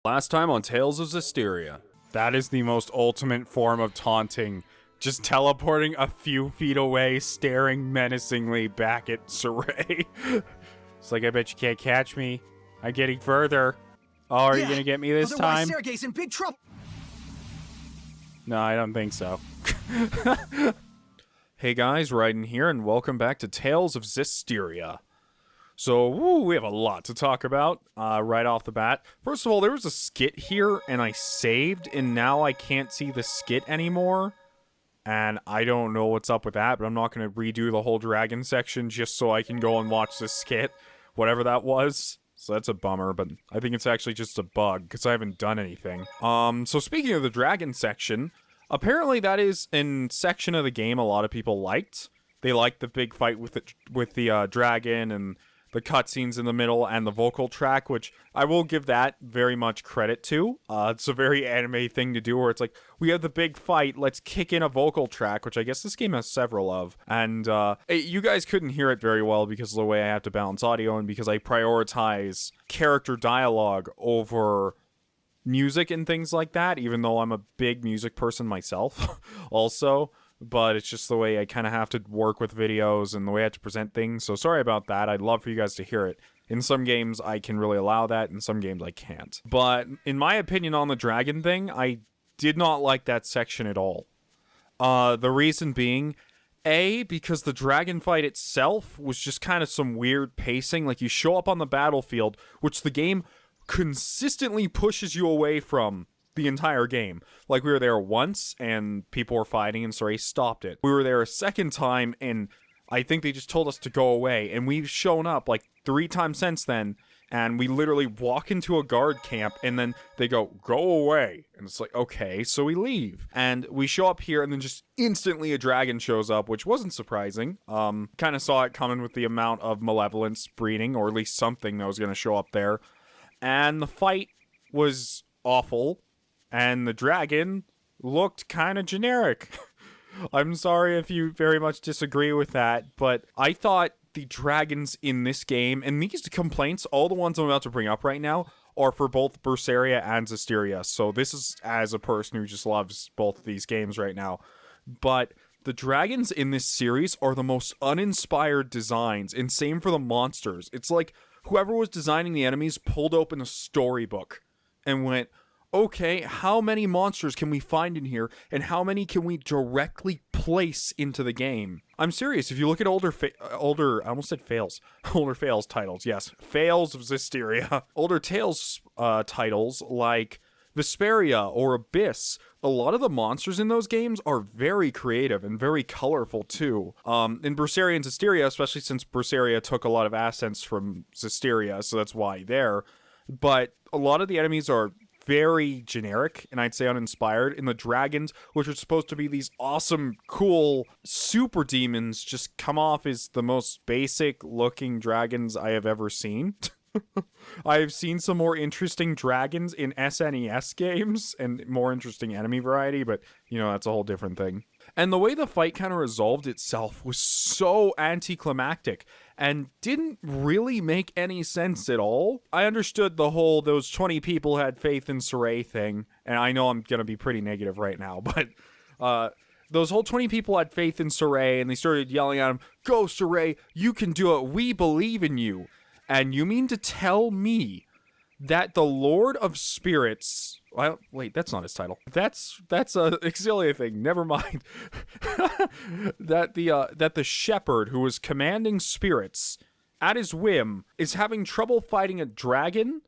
Last time on Tales of Zestiria. That is the most ultimate form of taunting. Just teleporting a few feet away, staring menacingly back at Saray. It's like, I bet you can't catch me. I'm getting further. Oh, are you gonna get me this time? Sergei's in big trouble. No, I don't think so. Hey guys, Raiden here, and welcome back to Tales of Zestiria. So, we have a lot to talk about right off the bat. First of all, there was a skit here, and I saved, and now I can't see the skit anymore. And I don't know what's up with that, but I'm not going to redo the whole dragon section just so I can go and watch the skit, whatever that was. So that's a bummer, but I think it's actually just a bug, because I haven't done anything. So speaking of the dragon section, apparently that is a section of the game a lot of people liked. They liked the big fight with the dragon and the cutscenes in the middle and the vocal track, which I will give that very much credit to. It's a very anime thing to do where it's like, we have the big fight, let's kick in a vocal track, which I guess this game has several of. And you guys couldn't hear it very well because of the way I have to balance audio and because I prioritize character dialogue over music and things like that, even though I'm a big music person myself also. But it's just the way I kind of have to work with videos and the way I have to present things. So sorry about that. I'd love for you guys to hear it. In some games, I can really allow that. In some games, I can't. But in my opinion on the dragon thing, I did not like that section at all. The reason being, A, because the dragon fight itself was just kind of some weird pacing. Like, you show up on the battlefield, which the game consistently pushes you away from the entire game. Like, we were there once and people were fighting and Saray stopped it. We were there a second time and I think they just told us to go away, and we've shown up like 3 times since then, and we literally walk into a guard camp and then they go away, and it's like, okay, so we leave and we show up here and then just instantly a dragon shows up, which wasn't surprising. Kind of saw it coming with the amount of malevolence breeding, or at least something that was going to show up there. And the fight was awful. And the dragon looked kind of generic. I'm sorry if you very much disagree with that, but I thought the dragons in this game, and these complaints, all the ones I'm about to bring up right now, are for both Berseria and Zestiria. So this is as a person who just loves both of these games right now. But the dragons in this series are the most uninspired designs, and same for the monsters. It's like whoever was designing the enemies pulled open a storybook and went, okay, how many monsters can we find in here, and how many can we directly place into the game? I'm serious. If you look at older fails titles, yes, fails of Zestiria, older Tales titles like Vesperia or Abyss, a lot of the monsters in those games are very creative and very colorful too. In Berseria and Zestiria, especially since Berseria took a lot of accents from Zestiria, so that's why there. But a lot of the enemies are very generic, and I'd say uninspired. In the dragons, which are supposed to be these awesome, cool, super demons, just come off as the most basic looking dragons I have ever seen. I have seen some more interesting dragons in SNES games, and more interesting enemy variety, but, you know, that's a whole different thing. And the way the fight kind of resolved itself was so anticlimactic, and didn't really make any sense at all. I understood the whole, those 20 people had faith in Saray thing, and I know I'm gonna be pretty negative right now, but, those whole 20 people had faith in Saray, and they started yelling at him, "Go, Saray, you can do it, we believe in you." And you mean to tell me that the Lord of Spirits... Well, wait, that's not his title. That's a Exilia thing. Never mind. that the shepherd who was commanding spirits at his whim is having trouble fighting a dragon,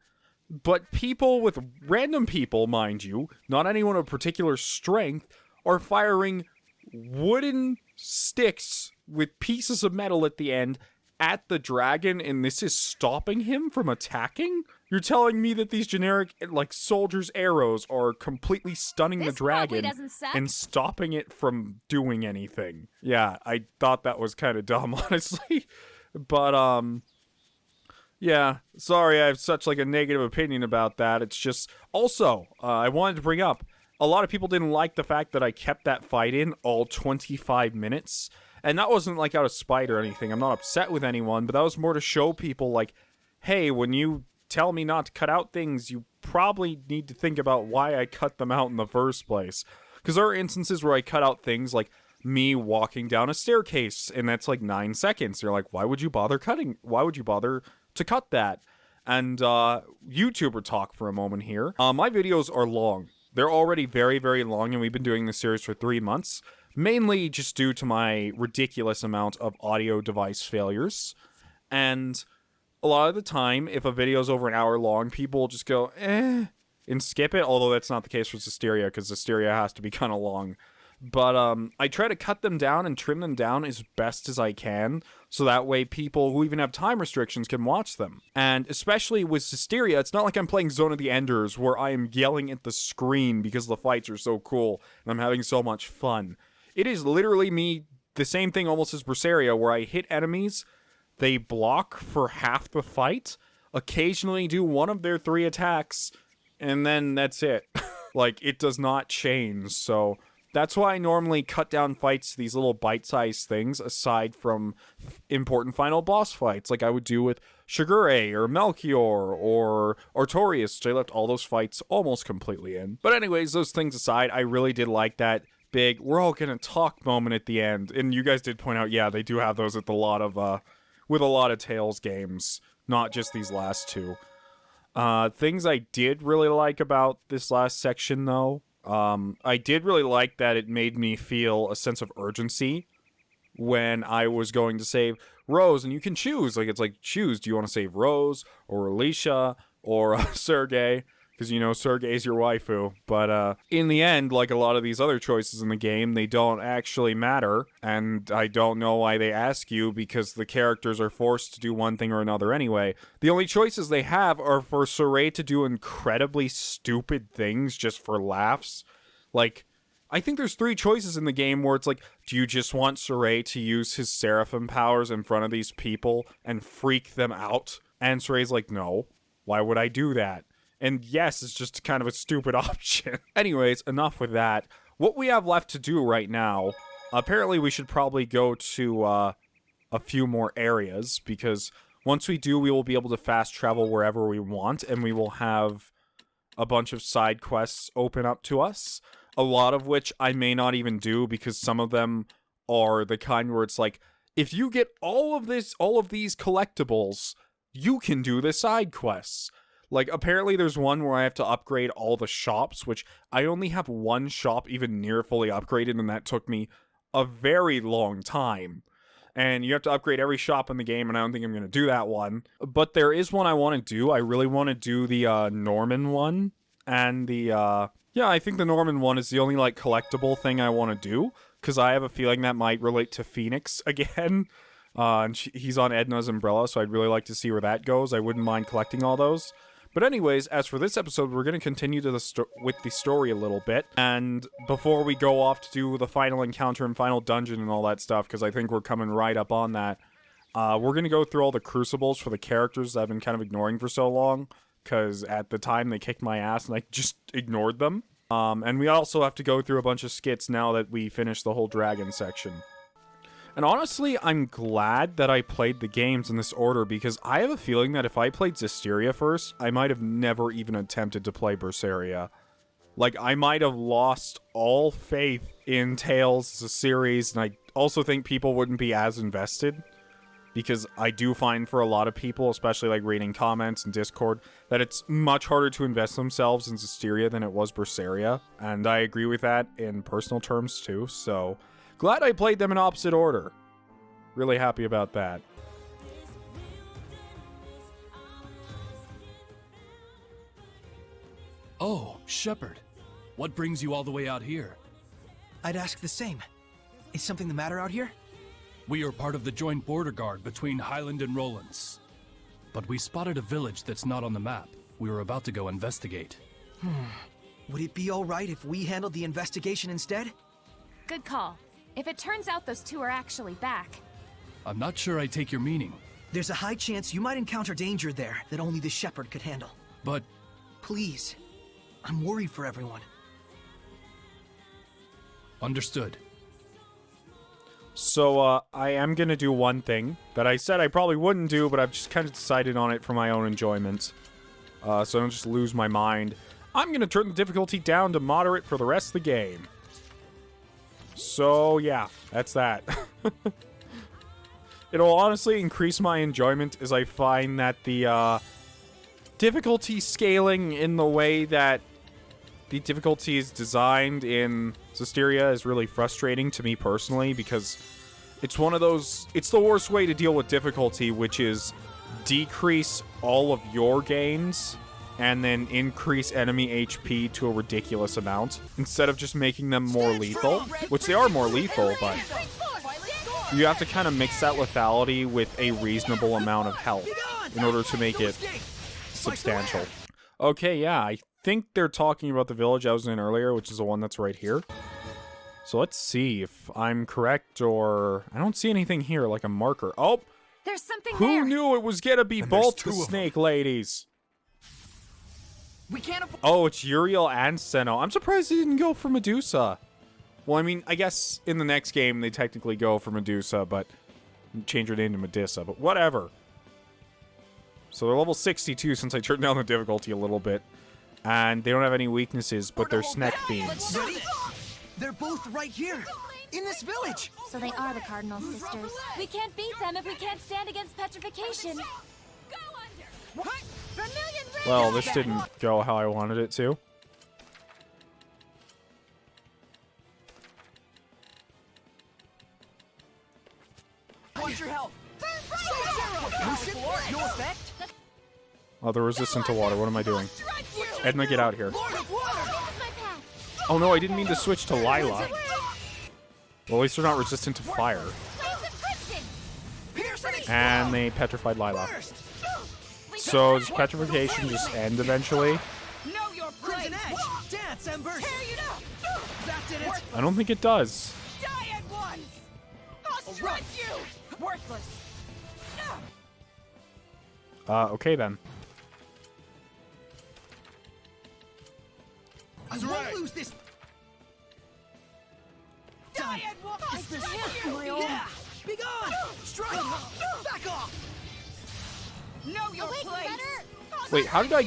but people with random people, mind you, not anyone of particular strength, are firing wooden sticks with pieces of metal at the end at the dragon, and this is stopping him from attacking? You're telling me that these generic, like, soldiers' arrows are completely stunning the dragon and stopping it from doing anything. Yeah, I thought that was kind of dumb, honestly. But, yeah, sorry I have such, like, a negative opinion about that. It's just... Also, I wanted to bring up, a lot of people didn't like the fact that I kept that fight in all 25 minutes. And that wasn't, like, out of spite or anything. I'm not upset with anyone, but that was more to show people, like, hey, when you tell me not to cut out things, you probably need to think about why I cut them out in the first place. Because there are instances where I cut out things like me walking down a staircase, and that's like 9 seconds. You're like, why would you bother to cut that? And YouTuber talk for a moment here. My videos are long. They're already very, very long, and we've been doing this series for 3 months. Mainly just due to my ridiculous amount of audio device failures. And a lot of the time, if a video's over an hour long, people just go, and skip it. Although that's not the case for Zestiria, because Zestiria has to be kind of long. But I try to cut them down and trim them down as best as I can, so that way people who even have time restrictions can watch them. And especially with Zestiria, it's not like I'm playing Zone of the Enders, where I am yelling at the screen because the fights are so cool, and I'm having so much fun. It is literally me, the same thing almost as Berseria, where I hit enemies, they block for half the fight, occasionally do one of their 3 attacks, and then that's it. Like, it does not change, so that's why I normally cut down fights to these little bite-sized things, aside from important final boss fights, like I would do with Shigure, or Melchior, or Artorias, which I left all those fights almost completely in. But anyways, those things aside, I really did like that big, we're all gonna talk moment at the end. And you guys did point out, yeah, they do have those with a lot of Tales games, not just these last 2. Things I did really like about this last section, though, I did really like that it made me feel a sense of urgency when I was going to save Rose, and you can choose, like, it's like, choose, do you want to save Rose, or Alicia, or Sergei? Because, you know, Sergei's your waifu. But in the end, like a lot of these other choices in the game, they don't actually matter. And I don't know why they ask you, because the characters are forced to do one thing or another anyway. The only choices they have are for Sorey to do incredibly stupid things just for laughs. Like, I think there's 3 choices in the game where it's like, do you just want Sorey to use his Seraphim powers in front of these people and freak them out? And Sorey's like, no. Why would I do that? And yes, it's just kind of a stupid option. Anyways, enough with that. What we have left to do right now, apparently we should probably go to a few more areas, because once we do, we will be able to fast travel wherever we want, and we will have a bunch of side quests open up to us, a lot of which I may not even do, because some of them are the kind where it's like, if you get all of these collectibles, you can do the side quests. Like, apparently there's one where I have to upgrade all the shops, which I only have 1 shop even near fully upgraded, and that took me a very long time. And you have to upgrade every shop in the game, and I don't think I'm going to do that one. But there is one I want to do. I really want to do the Norman one, and the, yeah, I think the Norman one is the only, like, collectible thing I want to do, because I have a feeling that might relate to Phoenix again. And he's on Edna's umbrella, so I'd really like to see where that goes. I wouldn't mind collecting all those. But anyways, as for this episode, we're going to continue with the story a little bit. And before we go off to do the final encounter and final dungeon and all that stuff, because I think we're coming right up on that, we're going to go through all the crucibles for the characters that I've been kind of ignoring for so long, because at the time they kicked my ass and I just ignored them. And we also have to go through a bunch of skits now that we finished the whole dragon section. And honestly, I'm glad that I played the games in this order, because I have a feeling that if I played Zestiria first, I might have never even attempted to play Berseria. Like, I might have lost all faith in Tales, the series, and I also think people wouldn't be as invested, because I do find for a lot of people, especially like reading comments and Discord, that it's much harder to invest themselves in Zestiria than it was Berseria, and I agree with that in personal terms too, so glad I played them in opposite order. Really happy about that. Oh, Shepard. What brings you all the way out here? I'd ask the same. Is something the matter out here? We are part of the joint border guard between Hyland and Rolance. But we spotted a village that's not on the map. We were about to go investigate. Would it be alright if we handled the investigation instead? Good call. If it turns out those 2 are actually back. I'm not sure I take your meaning. There's a high chance you might encounter danger there that only the Shepherd could handle. But Please. I'm worried for everyone. understood. So, I am gonna do one thing that I said I probably wouldn't do, but I've just kind of decided on it for my own enjoyment. so I don't just lose my mind. I'm going to turn the difficulty down to moderate for the rest of the game. So, yeah, that's that. It'll honestly increase my enjoyment as I find that the difficulty scaling in the way that the difficulty is designed in Zestiria is really frustrating to me personally, because it's one of those... It's the worst way to deal with difficulty, which is decrease all of your gains and then increase enemy HP to a ridiculous amount, instead of just making them more lethal, which they are more lethal, but you have to kind of mix that lethality with a reasonable amount of health in order to make it substantial. Okay, yeah, I think they're talking about the village I was in earlier, which is the one that's right here. So let's see if I'm correct, or... I don't see anything here, like a marker. Oh! There's something Who there. knew it was gonna be both the snake ladies? We can't afford. Oh, it's Uriel and Seno. I'm surprised they didn't go for Medusa. Well, I mean, I guess in the next game they technically go for Medusa, but change her name to Medusa, but whatever. So they're level 62 since I turned down the difficulty a little bit. And they don't have any weaknesses, but they're snack fiends. Ready? They're both right here, in this village. So they are the Cardinal Sisters. We can't beat them if we can't stand against petrification. Go under. Well, this didn't go how I wanted it to. Watch your health. No effect. Oh, they're resistant to water. What am I doing? Edna, get out here. Lord of Water. Oh no, I didn't mean to switch to Lila. Well, at least they're not resistant to fire. And they petrified Lila. So does petrification just end eventually? Know your Crimson Edge. Dance, Embers. That did it. I don't think it does. Die at once. I'll strike you. Worthless. Okay then. I won't lose this. Die at once. Yeah. Be gone. Strike. Back off. Know your place. Wait, how did I...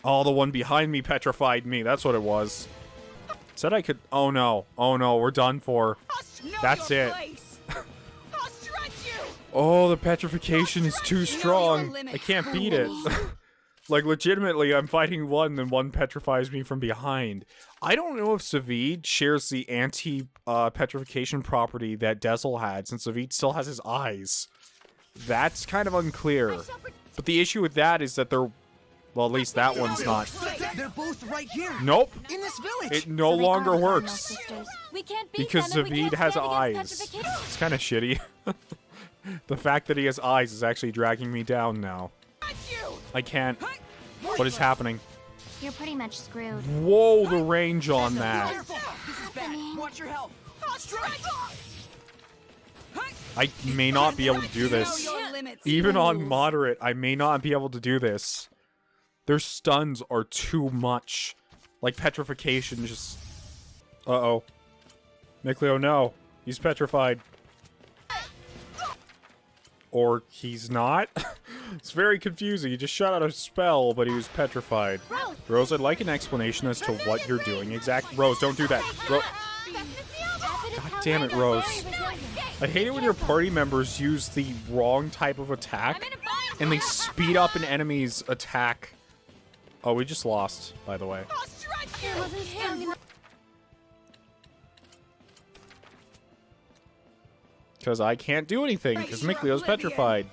Oh, the one behind me petrified me. That's what it was. Said I could... Oh no. Oh no, we're done for. That's it. Oh, the petrification is too strong. I can't beat it. Like, legitimately, I'm fighting one, then one petrifies me from behind. I don't know if Savid shares the anti-petrification property that Dezel had, since Savid still has his eyes. That's kind of unclear. But the issue with that is that they're... Well, at least that one's not. They're both right here. Nope. In this village. It no longer works. We can't beat Because them if we Savid can't has stand eyes. against petrification. It's kind of shitty. The fact that he has eyes is actually dragging me down now. I can't. What is happening? You're pretty much screwed. Whoa, the range on that. Careful. This is bad. Watch your health. Strike. I may not be able to do this. Even on moderate, I may not be able to do this. Their stuns are too much. Like, petrification just... Uh-oh. Nicleo, no. He's petrified. Or he's not? It's very confusing. He just shot out a spell, but he was petrified. Rose, I'd like an explanation as to what you're doing exactly. Rose, don't do that. God damn it, Rose. I hate it when your party members use the wrong type of attack, and they speed up an enemy's attack. Oh, we just lost, by the way. Because I can't do anything, because Nicleo's petrified.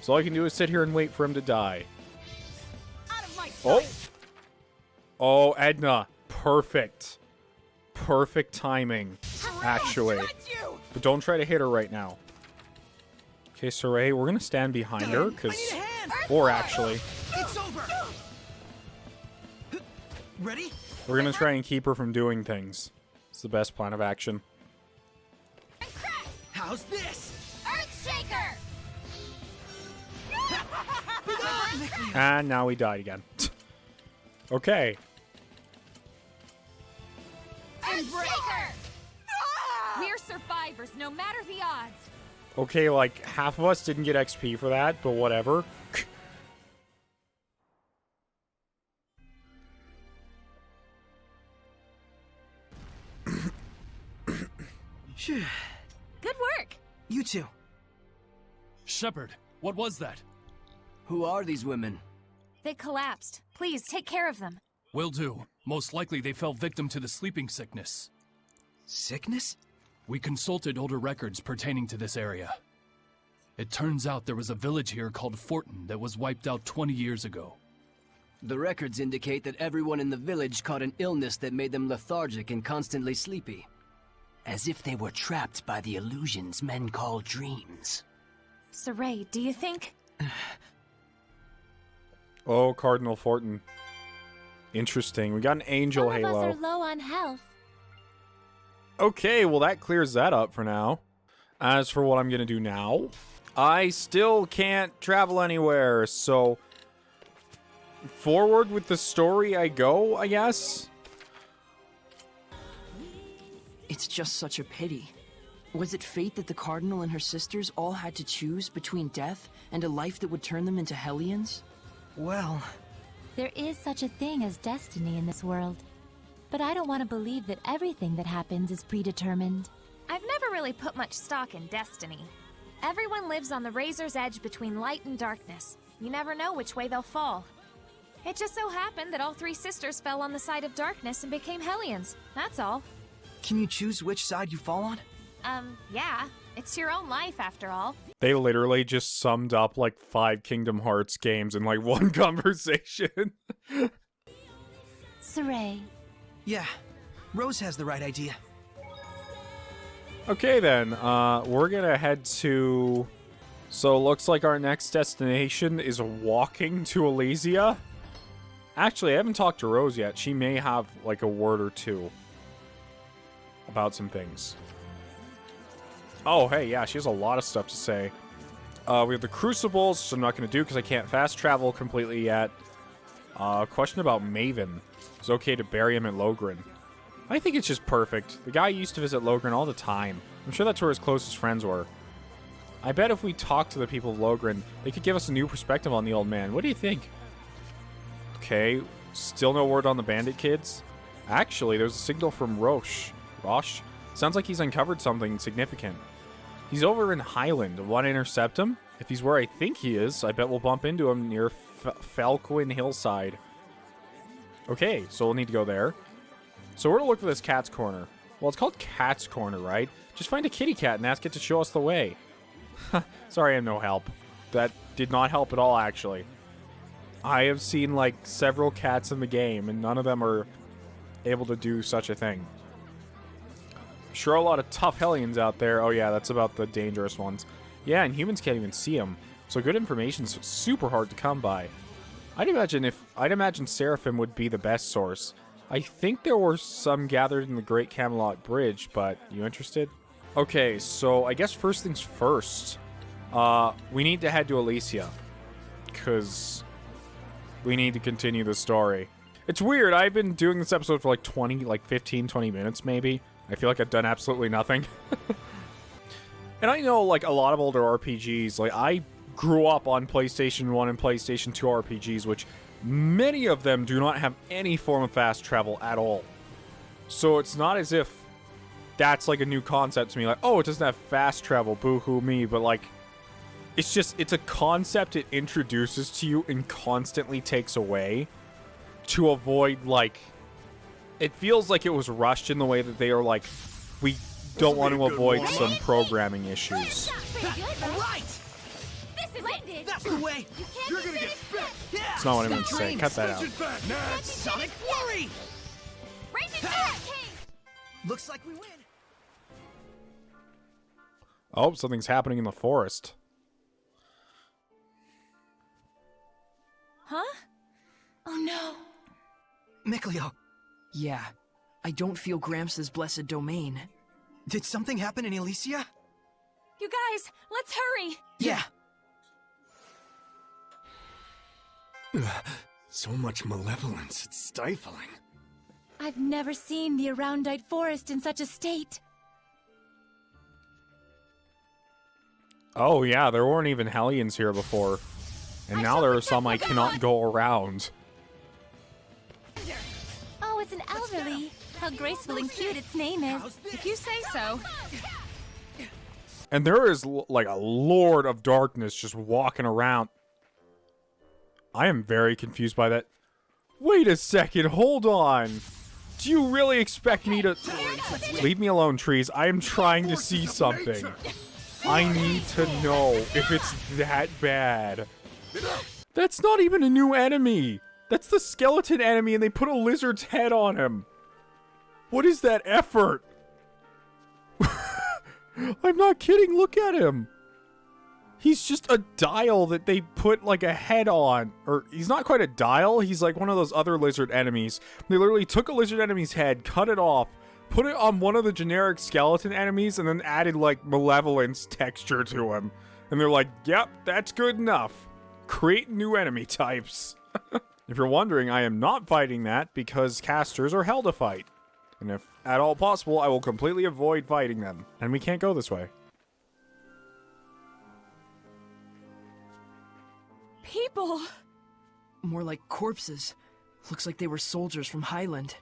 So all I can do is sit here and wait for him to die. Oh! Oh, Edna. Perfect. Perfect timing, actually. But don't try to hit her right now. Okay, Saray, we're going to stand behind her, because... Or actually... It's over. Ready? We're going to try and keep her from doing things. It's the best plan of action. How's this? Earthshaker! And now we died again. Okay. Earthshaker! We're survivors, no matter the odds. Okay, like, half of us didn't get XP for that, but whatever. Phew. Good work. You too. Shepard, what was that? Who are these women? They collapsed. Please, take care of them. Will do. Most likely they fell victim to the sleeping sickness. Sickness? We consulted older records pertaining to this area. It turns out there was a village here called Fortin that was wiped out 20 years ago. The records indicate that everyone in the village caught an illness that made them lethargic and constantly sleepy. As if they were trapped by the illusions men call dreams. Saray, do you think? Oh, Cardinal Fortin. Interesting. We got an angel Some of halo. us are low on health. Okay, well that clears that up for now. As for what I'm going to do now, I still can't travel anywhere, so forward with the story I go, I guess. It's just such a pity. Was it fate that the Cardinal and her sisters all had to choose between death and a life that would turn them into Hellions? Well, There is such a thing as destiny in this world. But I don't want to believe that everything that happens is predetermined. I've never really put much stock in destiny. Everyone lives on the razor's edge between light and darkness. You never know which way they'll fall. It just so happened that all three sisters fell on the side of darkness and became Hellions. That's all. can you choose which side you fall on? Yeah. It's your own life, after all. They literally just summed up like 5 Kingdom Hearts games in like one conversation. Saray, Yeah, Rose has the right idea. Okay then, we're gonna head to... So it looks like our next destination is walking to Elysia. Actually, I haven't talked to Rose yet. She may have like a word or two about some things. Oh, hey, yeah, she has a lot of stuff to say. We have the Crucibles, which I'm not going to do because I can't fast travel completely yet. Question about Maven. It's okay to bury him at Logren. I think it's just perfect. The guy used to visit Logren all the time. I'm sure that's where his closest friends were. I bet if we talk to the people of Logren, they could give us a new perspective on the old man. What do you think? Okay, still no word on the bandit kids. Actually, there's a signal from Roche. Sounds like he's uncovered something significant. He's over in Hyland. Want to intercept him? If he's where I think he is, I bet we'll bump into him near Falquin Hillside. Okay, so we'll need to go there. So we're going to look for this Cat's Corner. Well, it's called Cat's Corner, right? Just find a kitty cat and ask it to show us the way. Sorry, I have no help. That did not help at all, actually. I have seen, like, several cats in the game, and none of them are able to do such a thing. Sure, a lot of tough Hellions out there. Oh, yeah, that's about the dangerous ones. Yeah, and humans can't even see them. So good information's super hard to come by. I'd imagine Seraphim would be the best source. I think there were some gathered in the Great Camelot Bridge, but you interested? Okay, so I guess first things first. We need to head to Elysia. Because we need to continue the story. It's weird, I've been doing this episode for like 15, 20 minutes maybe. I feel like I've done absolutely nothing. And I know, like, a lot of older RPGs, like, I grew up on PlayStation 1 and PlayStation 2 RPGs, which many of them do not have any form of fast travel at all. So it's not as if that's, like, a new concept to me. Like, oh, it doesn't have fast travel, boo-hoo me, but, like, it's a concept it introduces to you and constantly takes away to avoid, like... It feels like it was rushed in the way that they are like, we don't want to avoid some programming issues. Right! This is it! That's the way! You're gonna get bit! Yeah! That's not what I meant to say. Cut that out. Sonic Flurry! Raging King! Looks like we win. Oh, something's happening in the forest. huh? Oh no. Mikleo, Yeah, I don't feel Gramps' blessed domain. did something happen in Elysia? You guys, let's hurry! Yeah. So much malevolence, it's stifling. I've never seen the Aroundite Forest in such a state. Oh yeah, there weren't even Hellions here before. And now there are some I cannot go around. Oh, it's an elderly. How graceful and cute its name is. If you say so. And there is like a Lord of Darkness just walking around. I am very confused by that. Wait a second, hold on. Do you really expect me to... Leave me alone, trees. I am trying to see something. I need to know if it's that bad. That's not even a new enemy. That's the skeleton enemy and they put a lizard's head on him. What is that effort? I'm not kidding, look at him. He's just a dial that they put like a head on. Or he's not quite a dial, he's like one of those other lizard enemies. They literally took a lizard enemy's head, cut it off, put it on one of the generic skeleton enemies, and then added like malevolence texture to him. And they're like, yep, that's good enough. Create new enemy types. If you're wondering, I am not fighting that because casters are hell to fight. And if at all possible, I will completely avoid fighting them. And we can't go this way. People! More like corpses. Looks like they were soldiers from Hyland.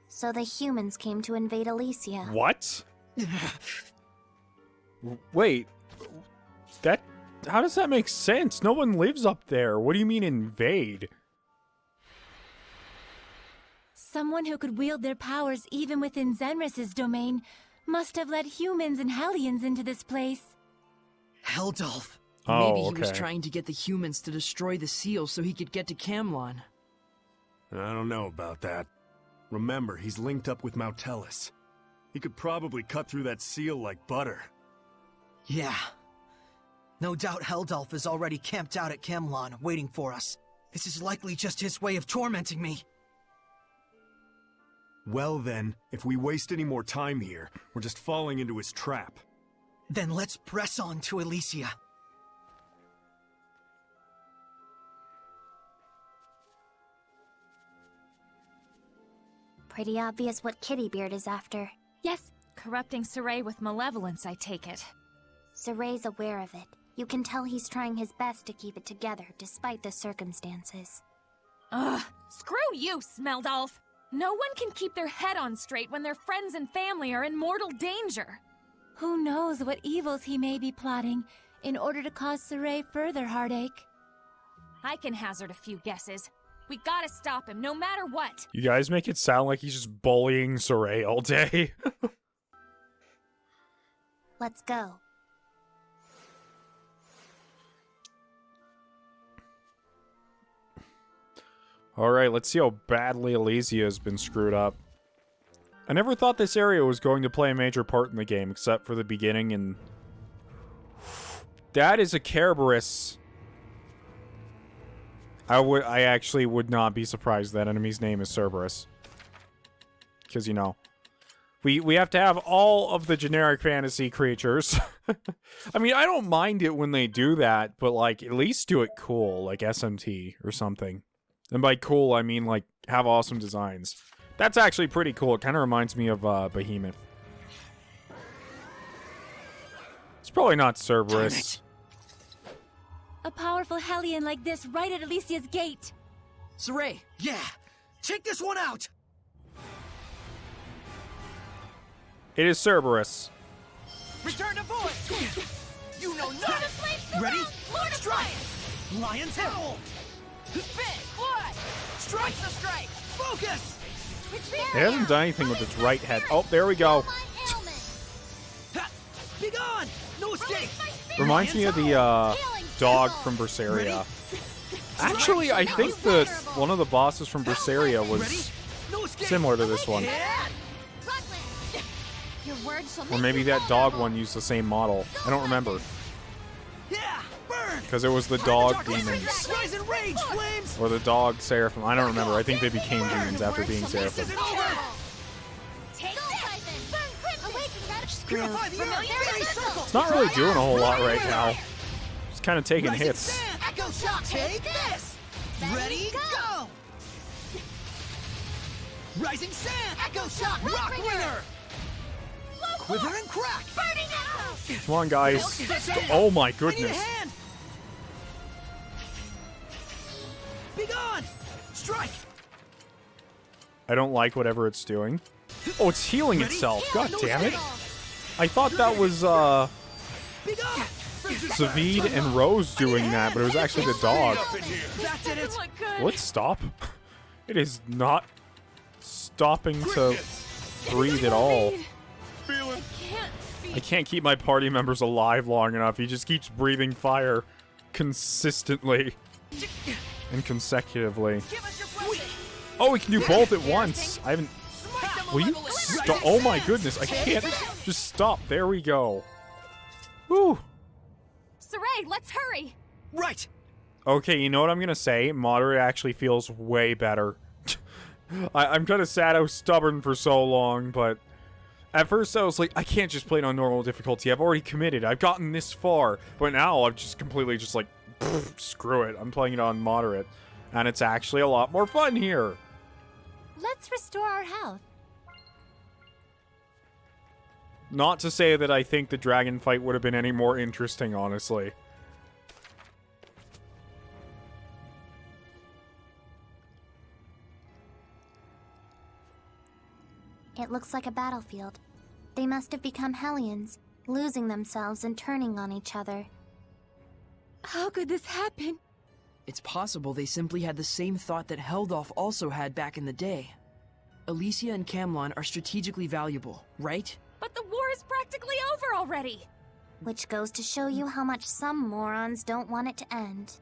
So the humans came to invade Elysia. What? Wait. That... How does that make sense? No one lives up there. What do you mean invade? Someone who could wield their powers even within Zenris's domain must have led humans and Hellions into this place. Heldolf. Maybe he was trying to get the humans to destroy the seal so he could get to Camlon. I don't know about that. Remember, he's linked up with Mautelis. He could probably cut through that seal like butter. Yeah. No doubt Heldolf is already camped out at Camlon, waiting for us. This is likely just his way of tormenting me. Well then, if we waste any more time here, we're just falling into his trap. Then let's press on to Elysia. Pretty obvious what Kittybeard is after. Yes, corrupting Saray with malevolence, I take it. Saray's aware of it. You can tell he's trying his best to keep it together, despite the circumstances. Ugh, screw you, Smeldolf! No one can keep their head on straight when their friends and family are in mortal danger. Who knows what evils he may be plotting in order to cause Saray further heartache. I can hazard a few guesses. We gotta stop him, no matter what. You guys make it sound like he's just bullying Saray all day. Let's go. Alright, let's see how badly Elysia has been screwed up. I never thought this area was going to play a major part in the game, except for the beginning, and... That is a Kerberos. I actually would not be surprised that enemy's name is Cerberus. Because, you know, we have to have all of the generic fantasy creatures. I mean, I don't mind it when they do that, but, like, at least do it cool, like SMT or something. And by cool, I mean, like, have awesome designs. That's actually pretty cool. It kind of reminds me of Behemoth. It's probably not Cerberus. A powerful Hellion like this right at Elysia's gate. Saray! Yeah! Take this one out! It is Cerberus. Return to void! You know nothing! Ready? Strike! Lion's Howl! Spit! Blood! Strike the strike! Focus! It hasn't done anything with its right head. Oh, there we go. Ha! Be gone! No escape! Reminds me of the dog from Berseria. Actually, I think one of the bosses from Berseria was similar to this one. Or maybe that dog one used the same model. I don't remember. Because it was the dog demons. Or the dog Seraphim. I don't remember. I think they became demons after being Seraphim. It's not really doing a whole lot right now. It's kind of taking hits. Take this! Ready, go! Rising Sand! Echo Shock! Rock Ringer! Quiver and crack! Burning out! Come on, guys. Oh my goodness. Be gone! Strike! I don't like whatever it's doing. Oh, it's healing itself. God damn it. I thought that was, Zavid and Rose doing that, but it was actually the dog. Let's stop. It is not stopping to breathe at all. I can't keep my party members alive long enough. He just keeps breathing fire consistently and consecutively. Oh, we can do both at once. I haven't... Will you stop? Oh my goodness, I can't just stop. There we go. Woo. Saray, let's hurry. Right. Okay, you know what I'm gonna say? Moderate actually feels way better. I'm kind of sad I was stubborn for so long, but at first I was like, I can't just play it on normal difficulty. I've already committed. I've gotten this far. But now I'm just completely just like, screw it. I'm playing it on moderate. And it's actually a lot more fun here. Let's restore our health. Not to say that I think the dragon fight would have been any more interesting, honestly. It looks like a battlefield. They must have become Hellions, losing themselves and turning on each other. How could this happen? It's possible they simply had the same thought that Heldolf also had back in the day. Elysia and Camlon are strategically valuable, right? But the war is practically over already. Which goes to show you how much some morons don't want it to end.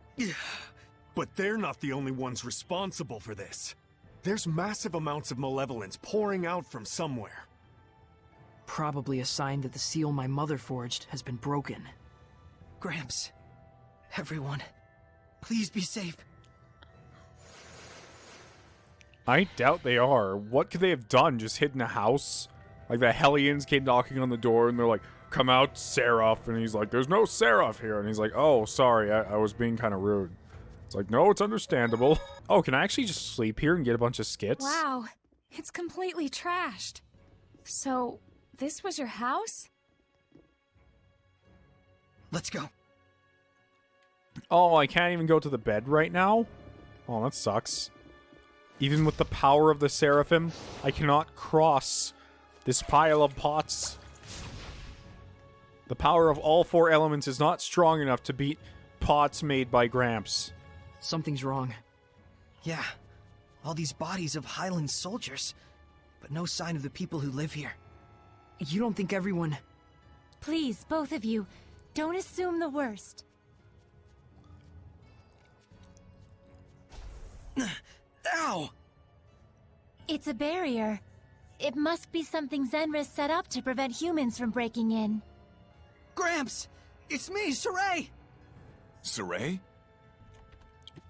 But they're not the only ones responsible for this. There's massive amounts of malevolence pouring out from somewhere. Probably a sign that the seal my mother forged has been broken. Gramps. Everyone. Please be safe. I doubt they are. What could they have done? Just hidden a house? Like the Hellions came knocking on the door and they're like, come out, Seraph. And he's like, there's no Seraph here. And he's like, oh, sorry, I was being kind of rude. It's like, no, it's understandable. Oh, can I actually just sleep here and get a bunch of skits? Wow, it's completely trashed. So, this was your house? Let's go. Oh, I can't even go to the bed right now? Oh, that sucks. Even with the power of the Seraphim, I cannot cross this pile of pots. The power of all four elements is not strong enough to beat pots made by Gramps. Something's wrong. Yeah. All these bodies of Hyland soldiers. But no sign of the people who live here. You don't think everyone... Please, both of you, don't assume the worst. Ow! It's a barrier. It must be something Zenris set up to prevent humans from breaking in. Gramps! It's me, Saray! Saray?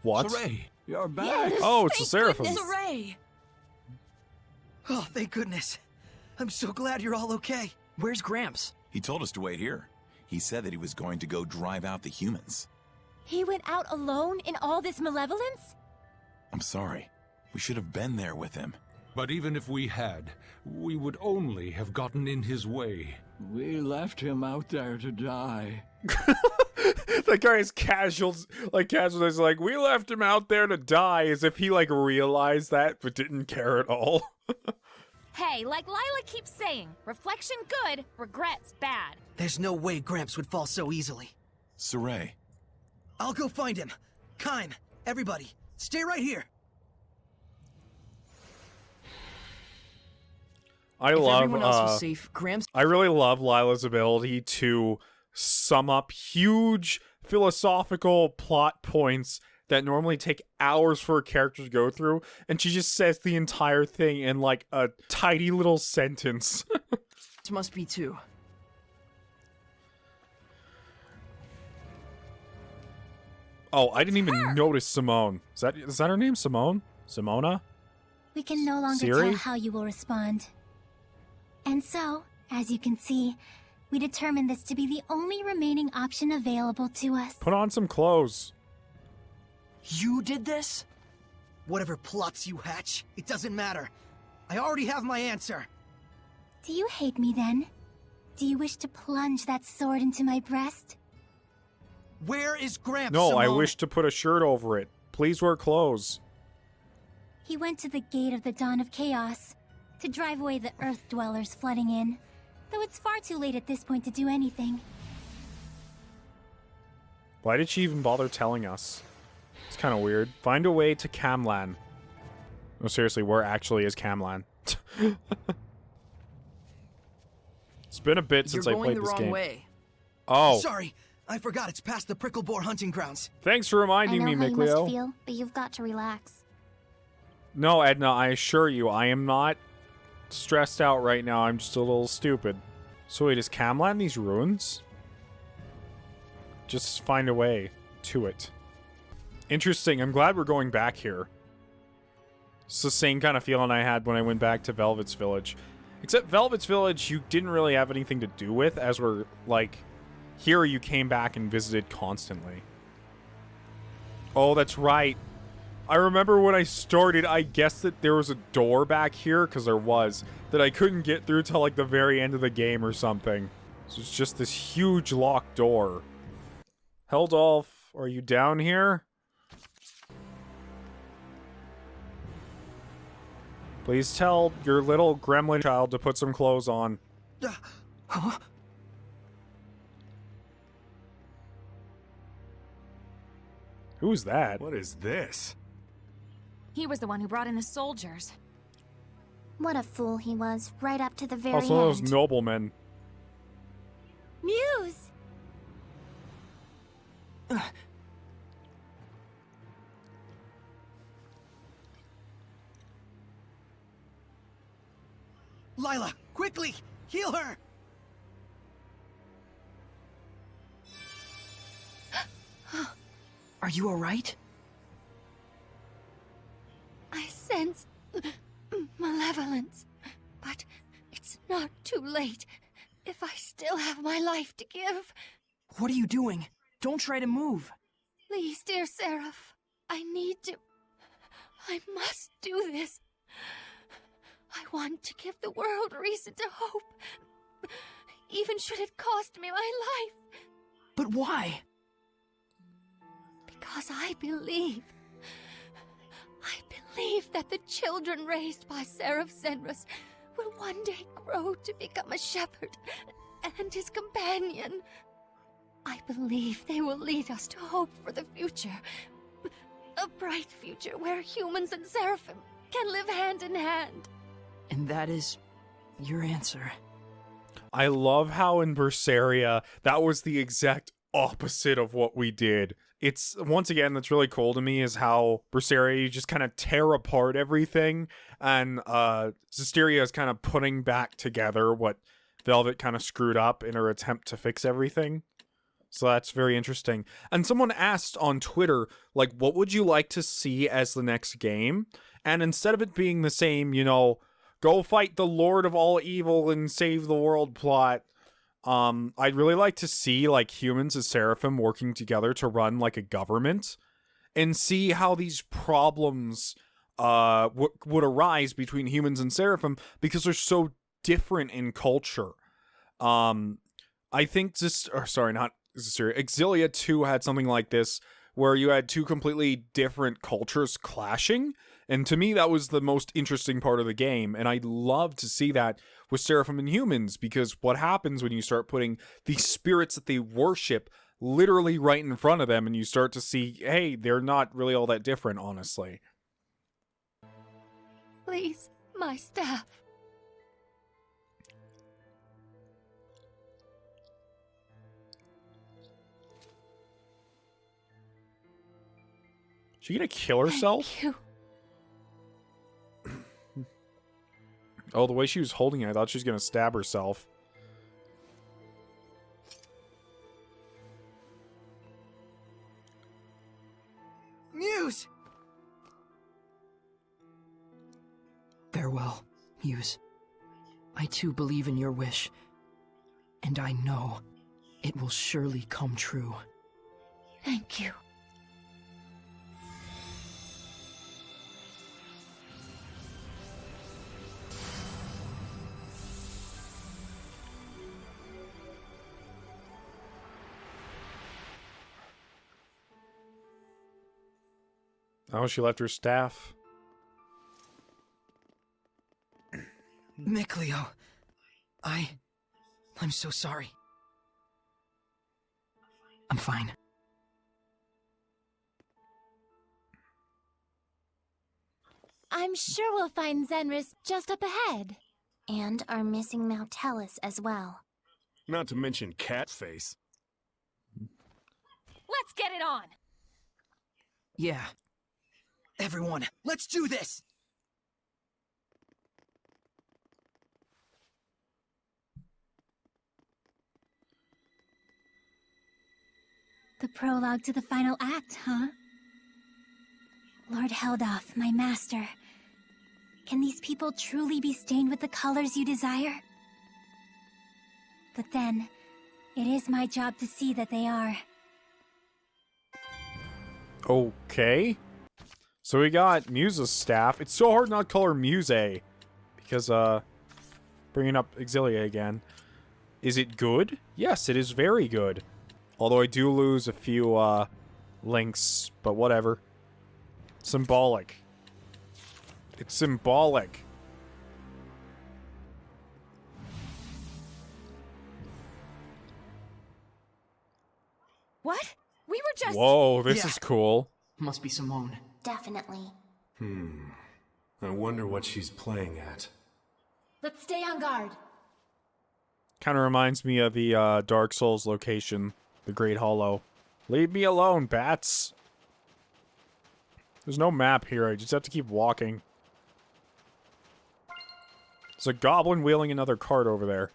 What? Saray, you're back. Yes, Oh, it's the thank Seraphim. goodness. Hooray! Oh, thank goodness. I'm so glad you're all okay. Where's Gramps? He told us to wait here. He said that he was going to go drive out the humans. He went out alone in all this malevolence? I'm sorry. We should have been there with him. But even if we had, we would only have gotten in his way. We left him out there to die. That guy is casual, is like, we left him out there to die, as if he, like, realized that, but didn't care at all. Hey, like Lila keeps saying, reflection good, regrets bad. There's no way Gramps would fall so easily. Saray. I'll go find him. Kime, everybody, stay right here. I If love, everyone else was safe, Gramps... I really love Lila's ability to sum up huge philosophical plot points that normally take hours for a character to go through, and she just says the entire thing in, like, a tidy little sentence. must be too. Oh, I didn't even notice Simone. Is that her name? Simone? Simona? We can no longer Siri? tell how you will respond. And so, as you can see, we determined this to be the only remaining option available to us. Put on some clothes. You did this? Whatever plots you hatch, it doesn't matter. I already have my answer. Do you hate me then? Do you wish to plunge that sword into my breast? Where is Gramps, No, I Simone? wish to put a shirt over it. Please wear clothes. He went to the gate of the dawn of chaos to drive away the Earth dwellers flooding in, though it's far too late at this point to do anything. Why did she even bother telling us? It's kind of weird. Find a way to Camlan. No, seriously, where actually is Camlan? It's been a bit since I played this game. Way. Oh. Sorry, I forgot it's past the prickle boar hunting grounds. Thanks for reminding me, I know how you Mikleo. must feel, but you've got to relax. No, Edna, I assure you, I am not stressed out right now. I'm just a little stupid. So wait, is Camlan these ruins? Just find a way to it. Interesting. I'm glad we're going back here. It's the same kind of feeling I had when I went back to Velvet's Village. Except Velvet's Village, you didn't really have anything to do with, as we're, like, here you came back and visited constantly. Oh, that's right. I remember when I started, I guessed that there was a door back here, because there was, that I couldn't get through till, like, the very end of the game or something. So it's just this huge locked door. Heldolf, are you down here? Please tell your little gremlin child to put some clothes on. Huh? Who's that? What is this? He was the one who brought in the soldiers. What a fool he was, right up to the very Also those end. noblemen. Muse! Lila, quickly! Heal her! Are you alright? I sense malevolence, but it's not too late if I still have my life to give. What are you doing? Don't try to move. Please, dear Seraph, I need to... I must do this. I want to give the world reason to hope, even should it cost me my life. But why? Because I believe that the children raised by Seraph Zenrus will one day grow to become a shepherd and his companion. I believe they will lead us to hope for the future. A bright future where humans and Seraphim can live hand in hand. And that is your answer. I love how in Berseria, that was the exact opposite of what we did. It's, once again, that's really cool to me is how Berseria, you just kind of tear apart everything, and Zestiria is kind of putting back together what Velvet kind of screwed up in her attempt to fix everything. So that's very interesting. And someone asked on Twitter, like, what would you like to see as the next game? And instead of it being the same, you know, go fight the Lord of all evil and save the world plot, I'd really like to see, like, humans as Seraphim working together to run, like, a government and see how these problems would arise between humans and Seraphim because they're so different in culture. I think Exilia 2 had something like this where you had two completely different cultures clashing. And to me, that was the most interesting part of the game. And I'd love to see that with Seraphim and humans, because what happens when you start putting these spirits that they worship literally right in front of them and you start to see, hey, they're not really all that different, honestly. Please, my staff. She gonna kill herself? Thank you. Oh, the way she was holding it, I thought she was gonna stab herself. Muse! Farewell, Muse. I too believe in your wish, and I know it will surely come true. Thank you. Oh, she left her staff. Mikleo, I'm so sorry. I'm fine. I'm sure we'll find Zenris just up ahead. And our missing Malevolence as well. Not to mention Catface. Let's get it on! Yeah. Everyone, let's do this! The prologue to the final act, huh? Lord Heldolf, my master. Can these people truly be stained with the colors you desire? But then, it is my job to see that they are. Okay. So we got Muse's staff. It's so hard not to call her Muse. Because, bringing up Exilia again. Is it good? Yes, it is very good. Although I do lose a few, links, but whatever. Symbolic. It's symbolic. What? We were just... Whoa, this is cool. Must be Simone. Definitely. I wonder what she's playing at. Let's stay on guard. Kind of reminds me of the, Dark Souls location. The Great Hollow. Leave me alone, bats! There's no map here, I just have to keep walking. There's a goblin wheeling another cart over there.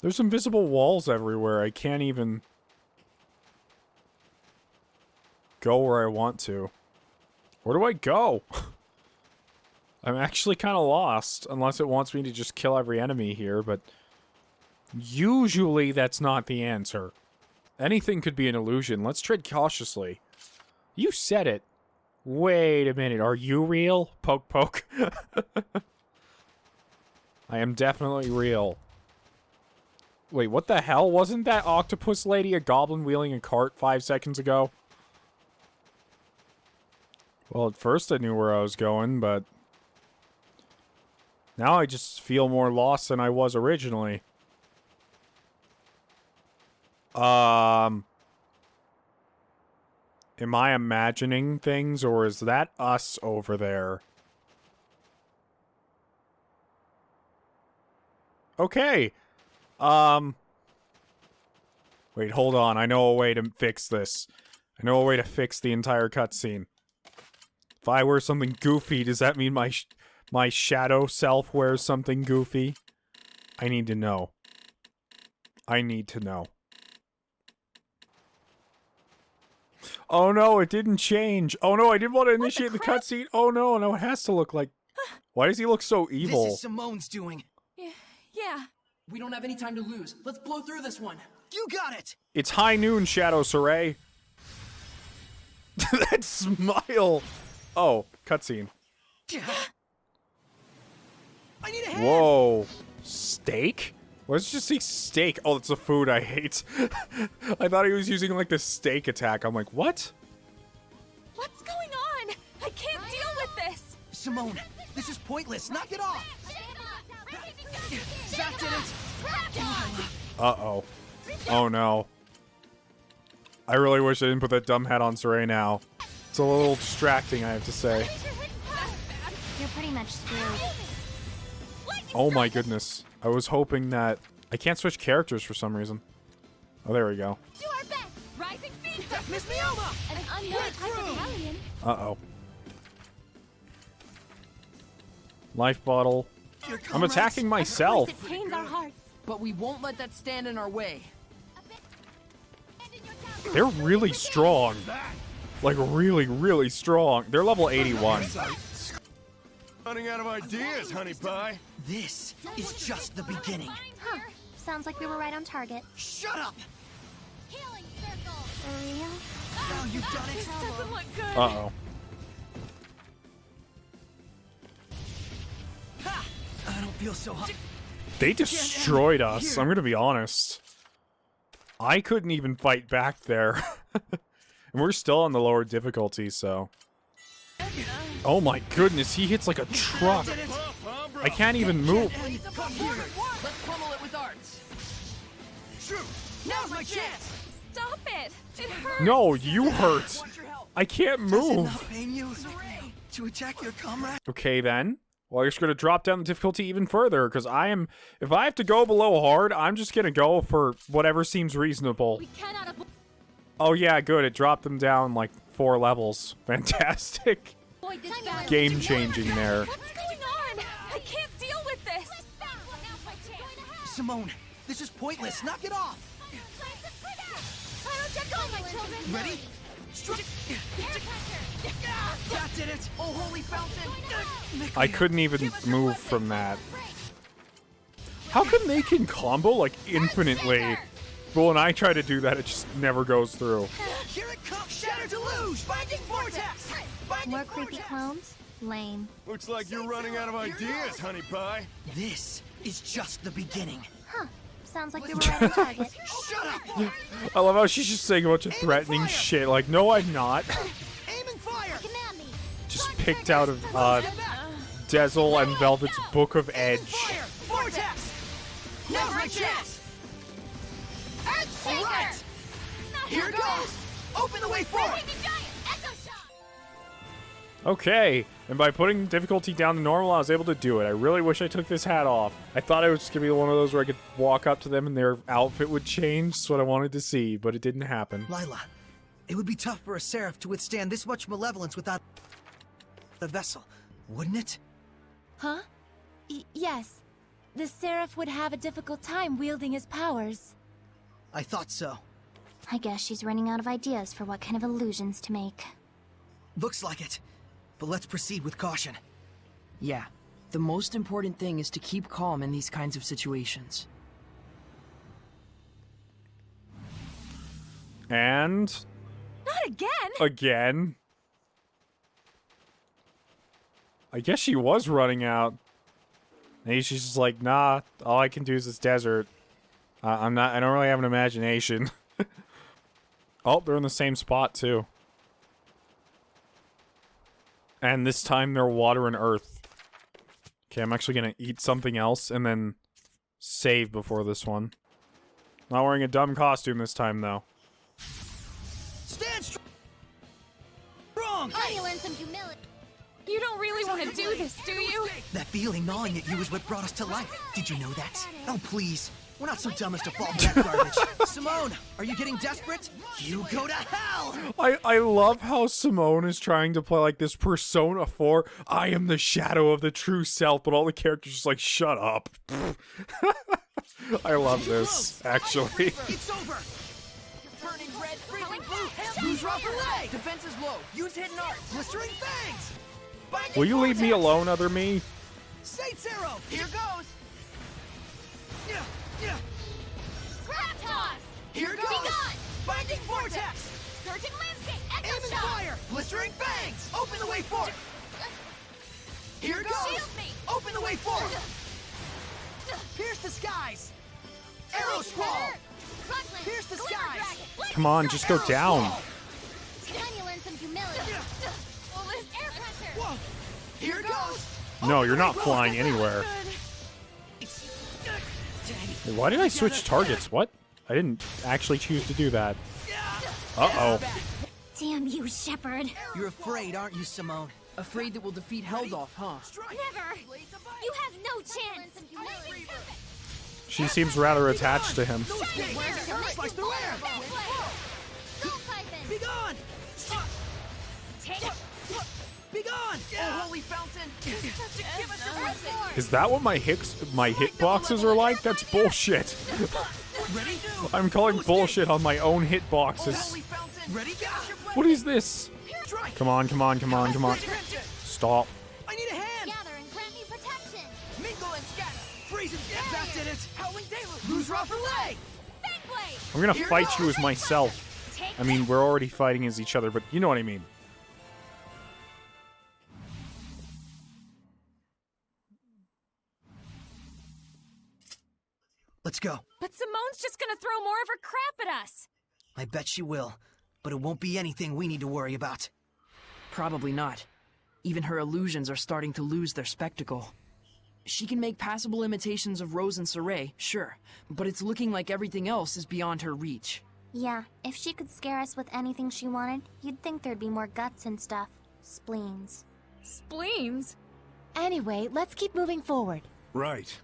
There's invisible walls everywhere. I can't even go where I want to. Where do I go? I'm actually kind of lost, unless it wants me to just kill every enemy here, but usually that's not the answer. Anything could be an illusion. Let's tread cautiously. You said it. Wait a minute, are you real? Poke, poke. I am definitely real. Wait, what the hell? Wasn't that octopus lady a goblin wheeling a cart 5 seconds ago? Well, at first I knew where I was going, but now I just feel more lost than I was originally. Am I imagining things, or is that us over there? Okay. Wait, hold on. I know a way to fix this. I know a way to fix the entire cutscene. If I wear something goofy, does that mean my shadow self wears something goofy? I need to know. I need to know. Oh no, it didn't change. Oh no, I didn't want to initiate the cutscene. Oh no, no, it has to look like... Why does he look so evil? This is Simone's doing. Yeah. We don't have any time to lose. Let's blow through this one. You got it! It's high noon, Shadow Saray. That smile! Oh, cutscene. I need a hand! Whoa. Steak? Why does it just say steak? Oh, it's a food I hate. I thought he was using, like, the steak attack. I'm like, what? What's going on? I can't deal with this! Simone, this is pointless. Knock it off! That did it! Uh-oh. Oh, no. I really wish I didn't put that dumb hat on Saray now. It's a little distracting, I have to say. You're pretty much screwed. Oh my goodness. I was hoping that... I can't switch characters for some reason. Oh, there we go. Do our best! Rising feet! Miss Mioma! An unknown type of Hellion. Uh-oh. Life bottle. I'm attacking myself. It pains our hearts. But we won't let that stand in our way. They're really strong. Like, really, really strong. They're level 81. Running out of ideas, honey pie. This is just the beginning. Huh. Sounds like we were right on target. Shut up! Healing circle. For real? Now you've done This it. doesn't look good. Uh-oh. Ha! I don't feel so hot. They destroyed us, I'm gonna be honest. I couldn't even fight back there. And we're still on the lower difficulty, so... Oh my goodness, he hits like a truck. I can't even move. Let's pummel it with arts. Shoot! Now's my chance! Stop it! It hurts! No, you hurt. I can't Does it move. not pain you to attack your comrade? Okay then. Well, you're just gonna drop down the difficulty even further, because if I have to go below hard, I'm just gonna go for whatever seems reasonable. Oh yeah, good. It dropped them down like 4 levels. Fantastic. Game changing there. What's going on? I can't deal with this! Simone, this is pointless. Knock it off! Ready? That did it! Oh, holy fountain! I couldn't even move from that. How come they can combo like infinitely? But when I try to do that, it just never goes through. Here it comes! Shatter Deluge! Binding Vortex! More creepy clones? Lame. Looks like you're running out of ideas, honey pie. This is just the beginning. Huh. Sounds like we were right on target. Shut up! I love how she's just saying a bunch of threatening shit. Like, no, I'm not. Aim and fire! Just picked out of Dezel and Velvet's Book of Edge. Fire! Vortex! Now's my chance! Alright! Here it goes! Open the way forward! Okay, and by putting difficulty down to normal, I was able to do it. I really wish I took this hat off. I thought it was just gonna be one of those where I could walk up to them and their outfit would change. That's what I wanted to see, but it didn't happen. Lila, it would be tough for a Seraph to withstand this much malevolence without a vessel, wouldn't it? Huh? Yes. The Seraph would have a difficult time wielding his powers. I thought so. I guess she's running out of ideas for what kind of illusions to make. Looks like it. But let's proceed with caution. Yeah. The most important thing is to keep calm in these kinds of situations. And... Not again! Again? I guess she was running out. Maybe she's just like, nah, all I can do is this desert. I don't really have an imagination. Oh, they're in the same spot, too. And this time they're water and earth. Okay, I'm actually gonna eat something else and then save before this one. Not wearing a dumb costume this time, though. Stand strong! I learned some humility. You don't really want to do this, do you? That feeling gnawing at you is what brought us to life. Did you know that? Oh, please. We're not so dumb as to fall for that garbage. Simone, are you getting desperate? You go to hell! I love how Simone is trying to play like this Persona 4, I am the shadow of the true self, but all the characters just like, shut up. I love this, actually. It's over! Burning red, freezing blue! Use rubber leg! Defense is low. Use hidden arts! Blistering fangs! Will you leave me alone, other me? Saints Arrow! Here goes! Scrap toss! Here goes! Be gone! Binding Vortex! Surging landscape! Echo Aim and shot! fire! Blistering fangs! Open the way forward! Here goes! Shield me! Open the way forward! Pierce the skies! Arrow Squall! Pierce the skies! Come on, just go down. Time you learn some humility. Air pressure! Whoa! Here goes! No, you're not flying anywhere. Hey, why did I switch targets? What? I didn't actually choose to do that. Uh-oh. Damn you, Shepard. You're afraid, aren't you, Simone? Afraid that we'll defeat Heldolf, huh? Never. You have no chance. She seems rather attached to him. Slice through air! Be gone! Take it! Be gone! Oh, holy fountain! Just to give us a blessing! Is that what my hitboxes are like? That's bullshit. Ready? I'm calling bullshit on my own hitboxes. Holy fountain! Ready? What is this? Come on, come on, come on, come on. Stop. I need a hand! Gather and grant me protection. Mingle and scatter! Freeze and that did it! Howling deluge! Lose Rougher Leg! I'm gonna fight you as myself. I mean, we're already fighting as each other, but you know what I mean. Let's go. But Simone's just gonna throw more of her crap at us! I bet she will, but it won't be anything we need to worry about. Probably not. Even her illusions are starting to lose their spectacle. She can make passable imitations of Rose and Saray, sure, but it's looking like everything else is beyond her reach. Yeah, if she could scare us with anything she wanted, you'd think there'd be more guts and stuff. Spleens. Spleens? Anyway, let's keep moving forward. Right.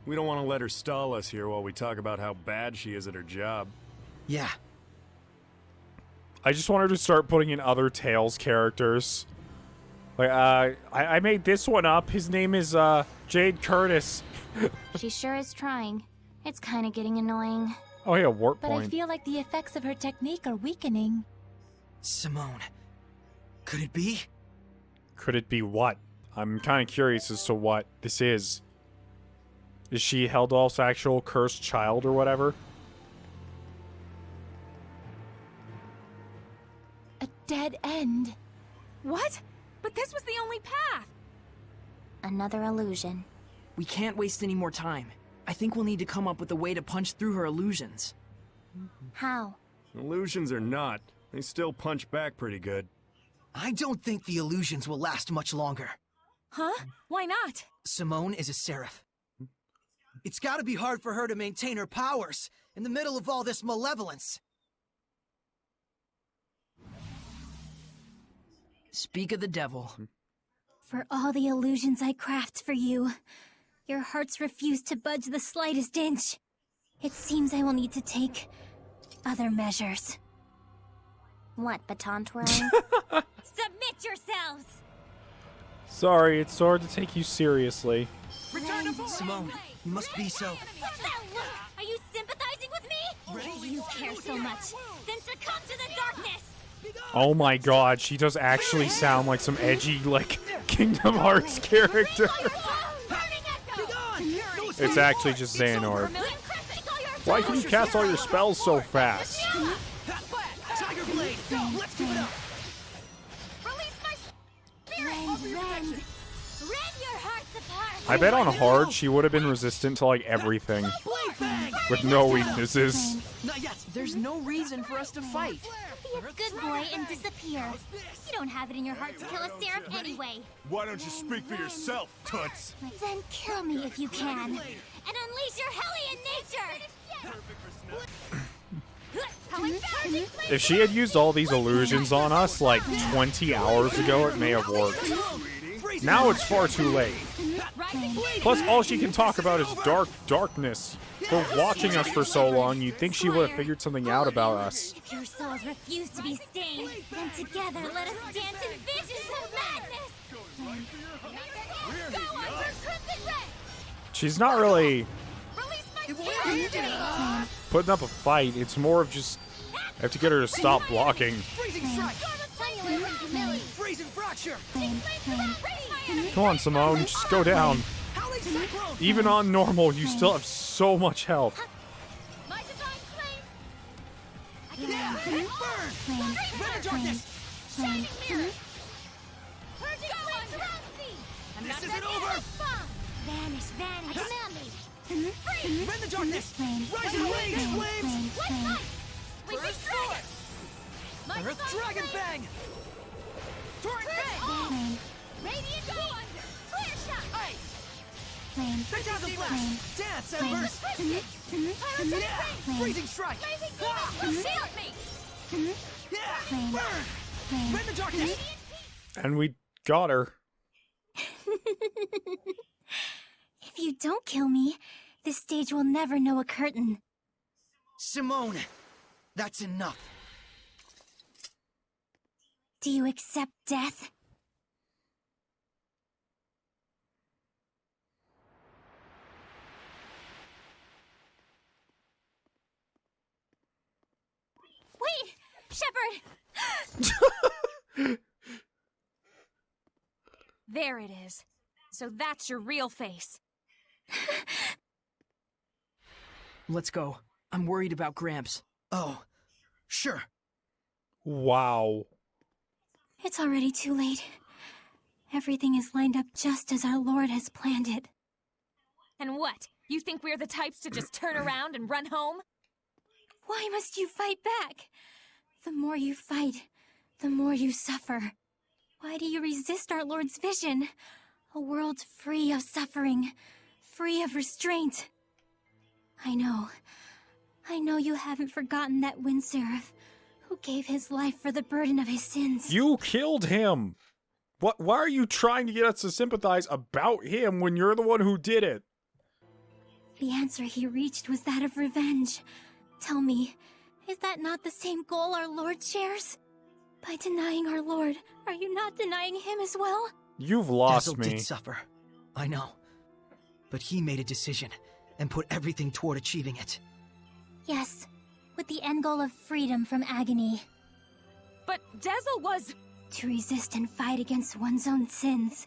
We don't want to let her stall us here while we talk about how bad she is at her job. Yeah. I just wanted to start putting in other Tales characters. Like, I made this one up. His name is, Jade Curtis. She sure is trying. It's kind of getting annoying. Oh, yeah, warp But point. I feel like the effects of her technique are weakening. Simone. Could it be? Could it be what? I'm kind of curious as to what this is. Is she Heldolf's actual cursed child or whatever? A dead end. What? But this was the only path! Another illusion. We can't waste any more time. I think we'll need to come up with a way to punch through her illusions. How? Illusions or not, they still punch back pretty good. I don't think the illusions will last much longer. Huh? Why not? Simone is a seraph. It's gotta be hard for her to maintain her powers in the middle of all this malevolence. Speak of the devil. For all the illusions I craft for you, your hearts refuse to budge the slightest inch. It seems I will need to take other measures. What, baton twirling? Submit yourselves! Sorry, it's hard to take you seriously. Simone, you must be so... What's that look? Are you sympathizing with me? If you care so much, then succumb to the darkness! Oh my god, she does actually sound like some edgy, like, Kingdom Hearts character. It's actually just Xehanort. Why can you cast all your spells so fast? Tiger Blade! Let's give it up! Rend your hearts apart! I bet on hard she would have been resistant to, like, everything. With no weaknesses. Not yet. There's no reason for us to fight. Be a good boy and disappear. You don't have it in your heart to kill a seraph anyway. Why don't you speak for yourself, Toots? Then kill me if you can. And unleash your Hellion nature! If she had used all these illusions on us, like, 20 hours ago, it may have worked. Now it's far too late. Plus, all she can talk about is darkness. For watching us for so long, you'd think she would have figured something out about us. If your souls refuse to be stained, then together let us dance in visions of madness! She's not really putting up a fight. It's more of just, I have to get her to stop blocking. Freezing strike! Freezing fracture! Come on, Simone, just go down. Even on normal, you still have so much health. Yeah! Burn! Red darkness! This isn't over! Vanish, vanish! Command me! Rend the darkness! Rising waves! Flames! Earth Dragon Bang! Torrent Bang! Radiant Beam! Clear shot! Ice! Phantasm Flash! Dance and burst! Yeah! Freezing Strike! Shield me! Yeah! Burn! Rend the darkness! And we got her. If you don't kill me, this stage will never know a curtain. Simone! That's enough. Do you accept death? Wait! Shepard! There it is. So that's your real face. Let's go. I'm worried about Gramps. Oh, sure. Wow. It's already too late. Everything is lined up just as our Lord has planned it. And what? You think we're the types to just turn around and run home? Why must you fight back? The more you fight, the more you suffer. Why do you resist our Lord's vision? A world free of suffering, free of restraint. I know you haven't forgotten that wind seraph who gave his life for the burden of his sins. You killed him! Why are you trying to get us to sympathize about him when you're the one who did it? The answer he reached was that of revenge. Tell me, is that not the same goal our Lord shares? By denying our Lord, are you not denying him as well? You've lost Dazzle me. did suffer. I know. But he made a decision and put everything toward achieving it. Yes, with the end goal of freedom from agony. But Dazzle was... To resist and fight against one's own sins.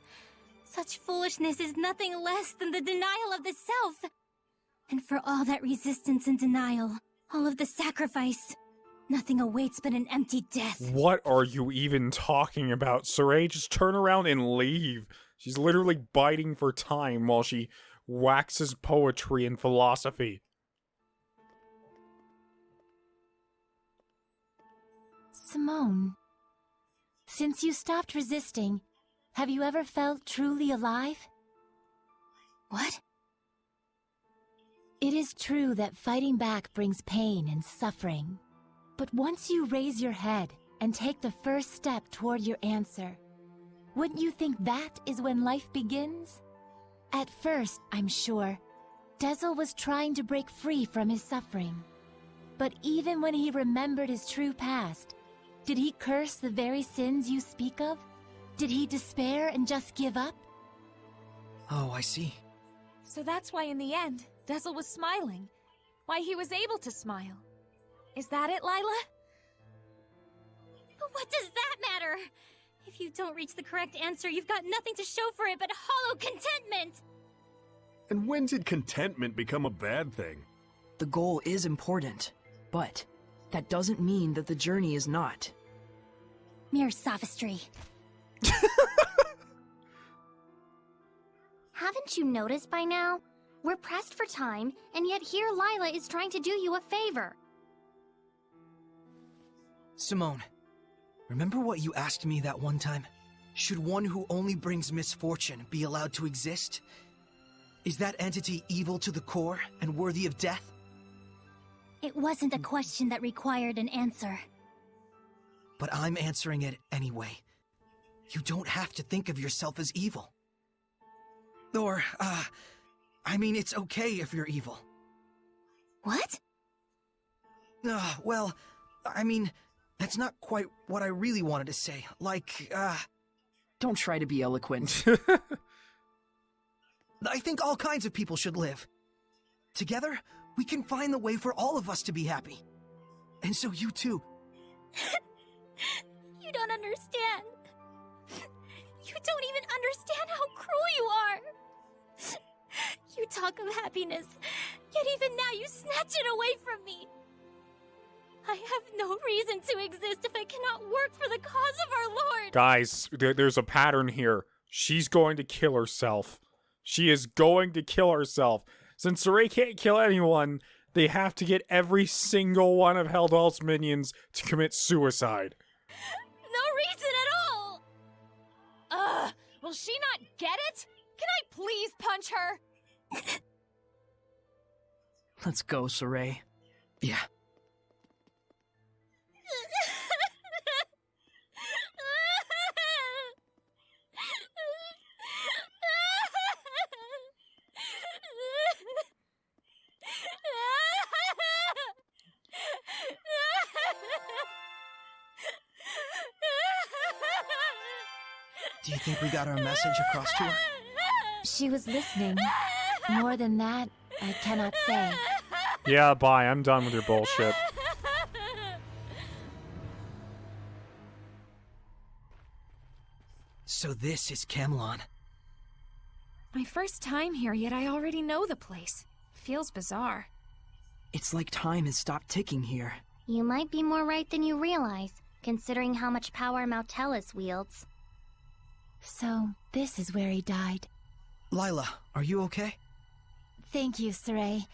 Such foolishness is nothing less than the denial of the self. And for all that resistance and denial, all of the sacrifice, nothing awaits but an empty death. What are you even talking about, Saray? Just turn around and leave. She's literally biting for time while she waxes poetry and philosophy. Simone, since you stopped resisting, have you ever felt truly alive? What? It is true that fighting back brings pain and suffering. But once you raise your head and take the first step toward your answer, wouldn't you think that is when life begins? At first, I'm sure, Dazzle was trying to break free from his suffering. But even when he remembered his true past, did he curse the very sins you speak of? Did he despair and just give up? Oh, I see. So that's why in the end, Dazzle was smiling. Why he was able to smile. Is that it, Lila? But what does that matter? If you don't reach the correct answer, you've got nothing to show for it but hollow contentment! And when did contentment become a bad thing? The goal is important, but that doesn't mean that the journey is not. Mere sophistry. Haven't you noticed by now? We're pressed for time, and yet here Lila is trying to do you a favor. Simone, remember what you asked me that one time? Should one who only brings misfortune be allowed to exist? Is that entity evil to the core and worthy of death? It wasn't a question that required an answer. But I'm answering it anyway. You don't have to think of yourself as evil. Or, I mean, it's okay if you're evil. What? Well, I mean, that's not quite what I really wanted to say. Like, Don't try to be eloquent. I think all kinds of people should live. Together, we can find the way for all of us to be happy. And so you too. You don't understand. You don't even understand how cruel you are. You talk of happiness, yet even now you snatch it away from me. I have no reason to exist if I cannot work for the cause of our Lord. Guys, there's a pattern here. She's going to kill herself. She is going to kill herself. Since Saray can't kill anyone, they have to get every single one of Heldal's minions to commit suicide. No reason at all! Will she not get it? Can I please punch her? Let's go, Saray. Yeah. Do you think we got our message across to her? She was listening. More than that, I cannot say. Yeah, bye. I'm done with your bullshit. So this is Camelon. My first time here, yet I already know the place. Feels bizarre. It's like time has stopped ticking here. You might be more right than you realize, considering how much power Mautelis wields. So, this is where he died. Lila, are you okay? Thank you, Saray.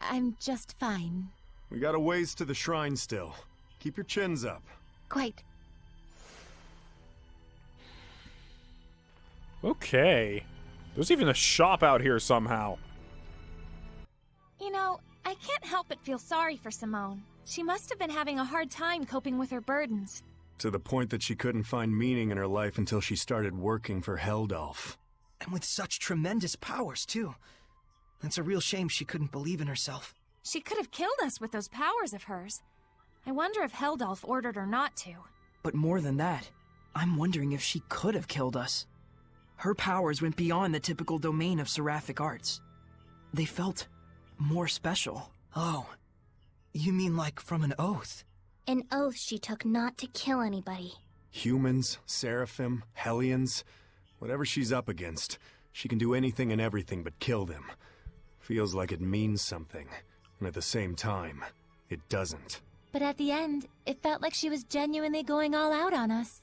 I'm just fine. We got a ways to the shrine still. Keep your chins up. Quite. Okay. There's even a shop out here somehow. You know, I can't help but feel sorry for Simone. She must have been having a hard time coping with her burdens. To the point that she couldn't find meaning in her life until she started working for Heldolf. And with such tremendous powers, too. It's a real shame she couldn't believe in herself. She could have killed us with those powers of hers. I wonder if Heldolf ordered her not to. But more than that, I'm wondering if she could have killed us. Her powers went beyond the typical domain of seraphic arts. They felt more special. Oh, you mean like from an oath? An oath she took not to kill anybody. Humans, Seraphim, Hellions, whatever she's up against, she can do anything and everything but kill them. Feels like it means something, and at the same time, it doesn't. But at the end, it felt like she was genuinely going all out on us.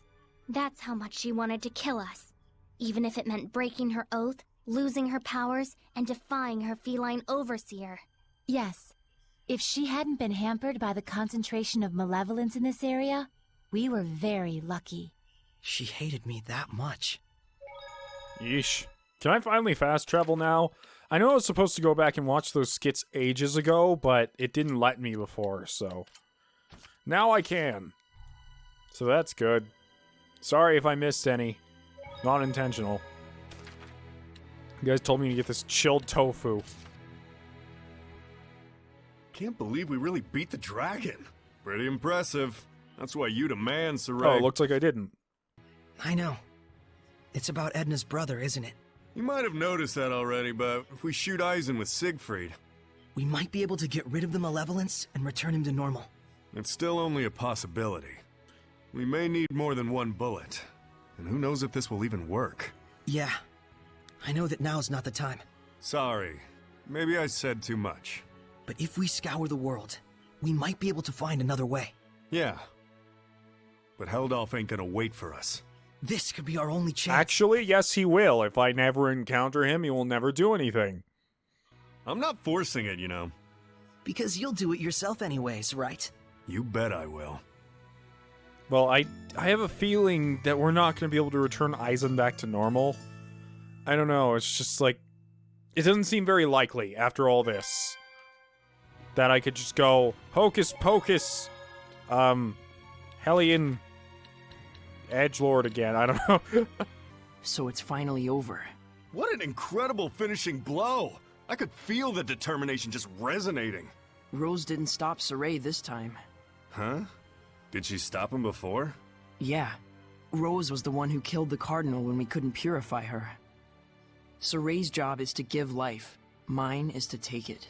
That's how much she wanted to kill us. Even if it meant breaking her oath, losing her powers, and defying her feline overseer. Yes. If she hadn't been hampered by the concentration of malevolence in this area, we were very lucky. She hated me that much. Yeesh. Can I finally fast travel now? I know I was supposed to go back and watch those skits ages ago, but it didn't let me before, so... Now I can. So that's good. Sorry if I missed any. Not intentional. You guys told me to get this chilled tofu. Can't believe we really beat the dragon. Pretty impressive. That's why you demand, Saray. Oh, looks like I didn't. I know. It's about Edna's brother, isn't it? You might have noticed that already, but if we shoot Eisen with Siegfried... we might be able to get rid of the malevolence and return him to normal. It's still only a possibility. We may need more than one bullet. And who knows if this will even work. Yeah. I know that now's not the time. Sorry. Maybe I said too much. But if we scour the world, we might be able to find another way. Yeah. But Heldolf ain't gonna wait for us. This could be our only chance. Actually, yes, he will. If I never encounter him, he will never do anything. I'm not forcing it, you know. Because you'll do it yourself anyways, right? You bet I will. Well, I have a feeling that we're not going to be able to return Eisen back to normal. I don't know, it's just like... it doesn't seem very likely, after all this, that I could just go, hocus pocus, Hellion edgelord again, I don't know. So it's finally over. What an incredible finishing blow! I could feel the determination just resonating. Rose didn't stop Saray this time. Huh? Did she stop him before? Yeah. Rose was the one who killed the Cardinal when we couldn't purify her. Saray's job is to give life. Mine is to take it.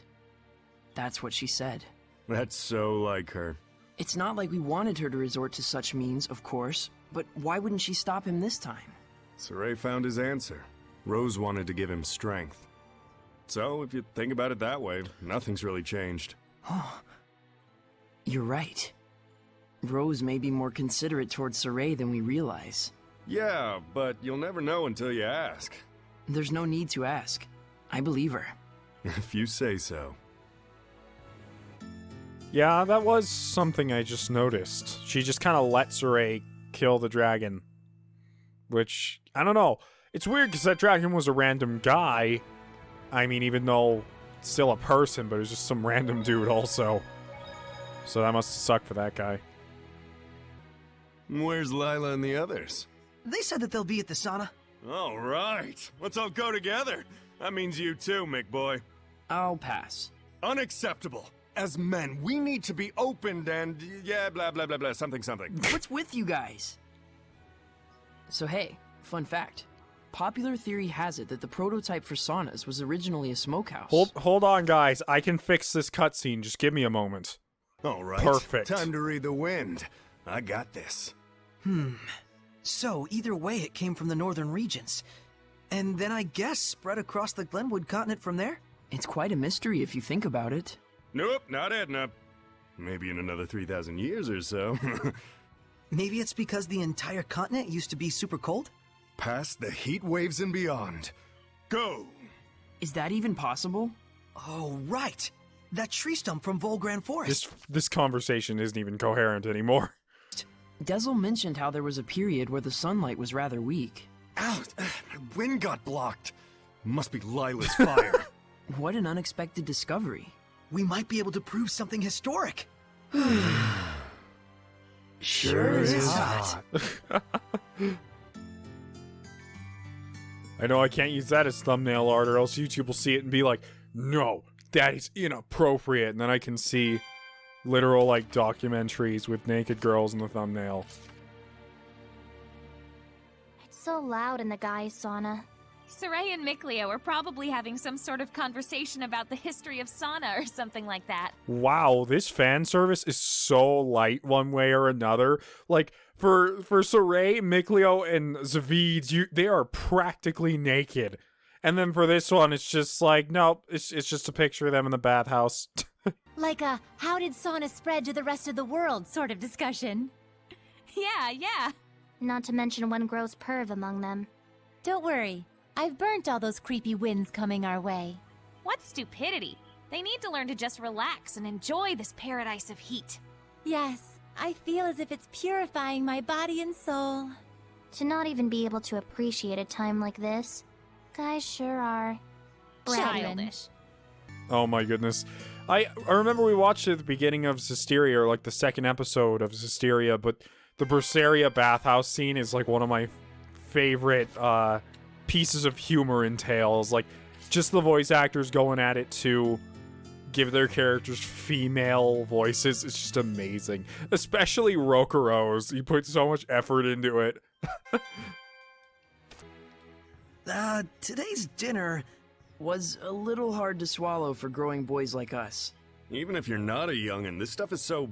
That's what she said. That's so like her. It's not like we wanted her to resort to such means, of course, but why wouldn't she stop him this time? Saray found his answer. Rose wanted to give him strength. So, if you think about it that way, nothing's really changed. Oh. You're right. Rose may be more considerate towards Saray than we realize. Yeah, but you'll never know until you ask. There's no need to ask. I believe her. If you say so. Yeah, that was something I just noticed. She just kind of let Saray kill the dragon. Which, I don't know. It's weird because that dragon was a random guy. I mean, even though it's still a person, but it was just some random dude also. So that must have sucked for that guy. Where's Lila and the others? They said that they'll be at the sauna. All right. Let's all go together. That means you too, Mick boy. I'll pass. Unacceptable. As men, we need to be opened and, yeah, blah, blah, blah, blah, something. What's with you guys? So hey, fun fact. Popular theory has it that the prototype for saunas was originally a smokehouse. Hold on, guys. I can fix this cutscene. Just give me a moment. All right. Perfect. Time to read the wind. I got this. So, either way, it came from the northern regions. And then I guess spread across the Glenwood continent from there? It's quite a mystery if you think about it. Nope, not Edna. Maybe in another 3,000 years or so. Maybe it's because the entire continent used to be super cold? Past the heat waves and beyond. Go! Is that even possible? Oh, right. That tree stump from Volgran Forest. This conversation isn't even coherent anymore. Dezel mentioned how there was a period where the sunlight was rather weak. Ow! My wind got blocked. Must be Lila's fire. What an unexpected discovery. We might be able to prove something historic. Sure is hot. I know I can't use that as thumbnail art, or else YouTube will see it and be like, no, that is inappropriate. And then I can see literal, like, documentaries with naked girls in the thumbnail. It's so loud in the guys' sauna. Saray and Mikleo are probably having some sort of conversation about the history of sauna or something like that. Wow, this fan service is so light one way or another. Like, for Saray, Mikleo, and Zavid, they are practically naked. And then for this one, it's just like, nope, it's just a picture of them in the bathhouse. Like a how did sauna spread to the rest of the world sort of discussion. Yeah. Not to mention one gross perv among them. Don't worry, I've burnt all those creepy winds coming our way. What stupidity. They need to learn to just relax and enjoy this paradise of heat. Yes, I feel as if it's purifying my body and soul. To not even be able to appreciate a time like this, guys sure are Childish. Oh my goodness. I remember we watched it at the beginning of Zestiria, or like the second episode of Zestiria, but the Berseria bathhouse scene is like one of my favorite pieces of humor in Tales. Like, just the voice actors going at it to give their characters female voices. It's just amazing. Especially Rokuro's. He put so much effort into it. Today's dinner was a little hard to swallow for growing boys like us. Even if you're not a youngin', this stuff is so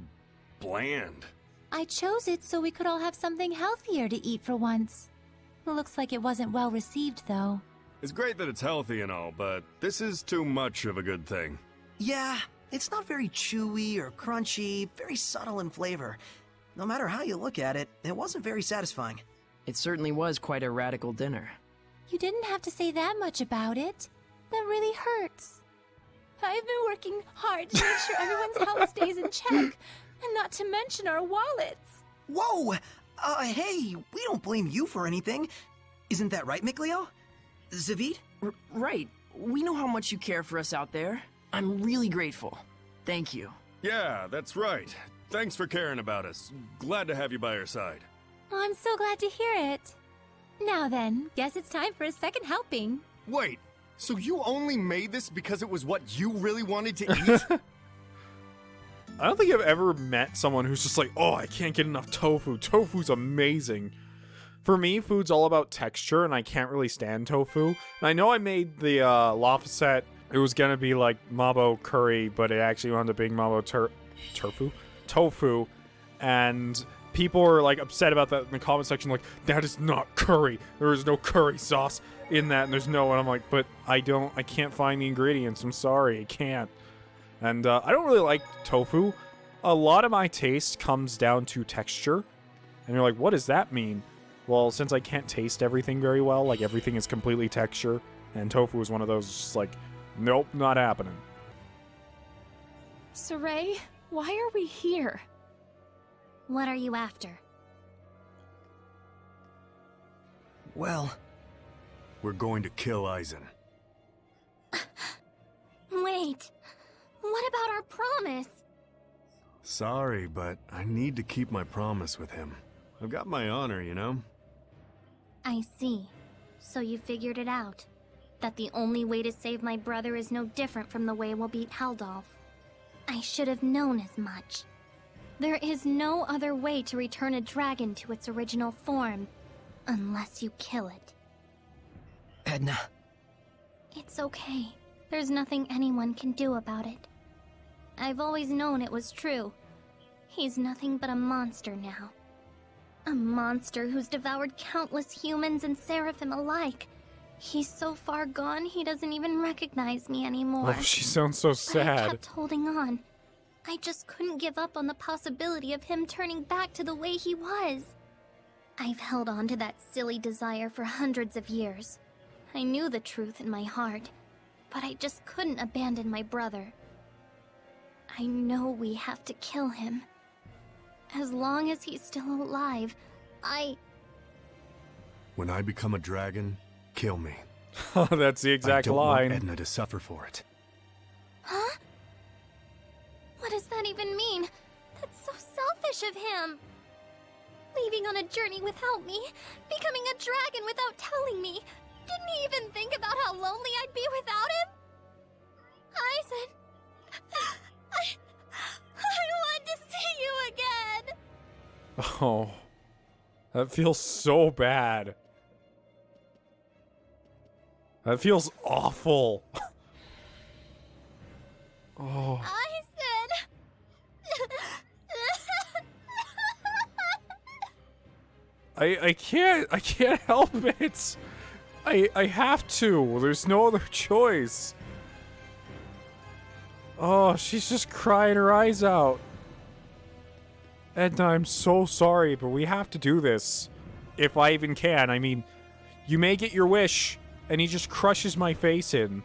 bland. I chose it so we could all have something healthier to eat for once. Looks like it wasn't well received, though. It's great that it's healthy and all, but this is too much of a good thing. Yeah, it's not very chewy or crunchy, very subtle in flavor. No matter how you look at it, it wasn't very satisfying. It certainly was quite a radical dinner. You didn't have to say that much about it. That really hurts. I've been working hard to make sure everyone's health stays in check, and not to mention our wallets. Whoa! Hey, we don't blame you for anything. Isn't that right, Mikleo? Zavid? Right. We know how much you care for us out there. I'm really grateful. Thank you. Yeah, that's right. Thanks for caring about us. Glad to have you by our side. I'm so glad to hear it. Now then, guess it's time for a second helping. Wait, so you only made this because it was what you really wanted to eat? I don't think I've ever met someone who's just like, oh, I can't get enough tofu. Tofu's amazing. For me, food's all about texture, and I can't really stand tofu. And I know I made the lafayette. It was going to be like mabo curry, but it actually wound up being mabo tofu. And people were like upset about that in the comment section, like, that is not curry. There is no curry sauce in that, and there's no, and I'm like, but I can't find the ingredients. I'm sorry, I can't. And I don't really like tofu. A lot of my taste comes down to texture. And you're like, what does that mean? Well, since I can't taste everything very well, like everything is completely texture, and tofu is one of those, just like, nope, not happening. Saray, why are we here? What are you after? Well, we're going to kill Eisen. Wait, what about our promise? Sorry, but I need to keep my promise with him. I've got my honor, you know? I see. So you figured it out. That the only way to save my brother is no different from the way we'll beat Heldolf. I should have known as much. There is no other way to return a dragon to its original form, unless you kill it. Edna. It's okay. There's nothing anyone can do about it. I've always known it was true. He's nothing but a monster now. A monster who's devoured countless humans and Seraphim alike. He's so far gone, he doesn't even recognize me anymore. Oh, she sounds so sad. I kept holding on. I just couldn't give up on the possibility of him turning back to the way he was. I've held on to that silly desire for hundreds of years. I knew the truth in my heart, but I just couldn't abandon my brother. I know we have to kill him. As long as he's still alive, When I become a dragon, kill me. That's the exact I don't line. want Edna to suffer for it. Huh? What does that even mean? That's so selfish of him. Leaving on a journey without me, becoming a dragon without telling me. Didn't he even think about how lonely I'd be without him? Aizen, I want to see you again. Oh, that feels so bad. That feels awful. Oh. I can't help it. I have to. There's no other choice. Oh, she's just crying her eyes out. Edna, I'm so sorry, but we have to do this. If I even can. I mean, you may get your wish, and he just crushes my face in.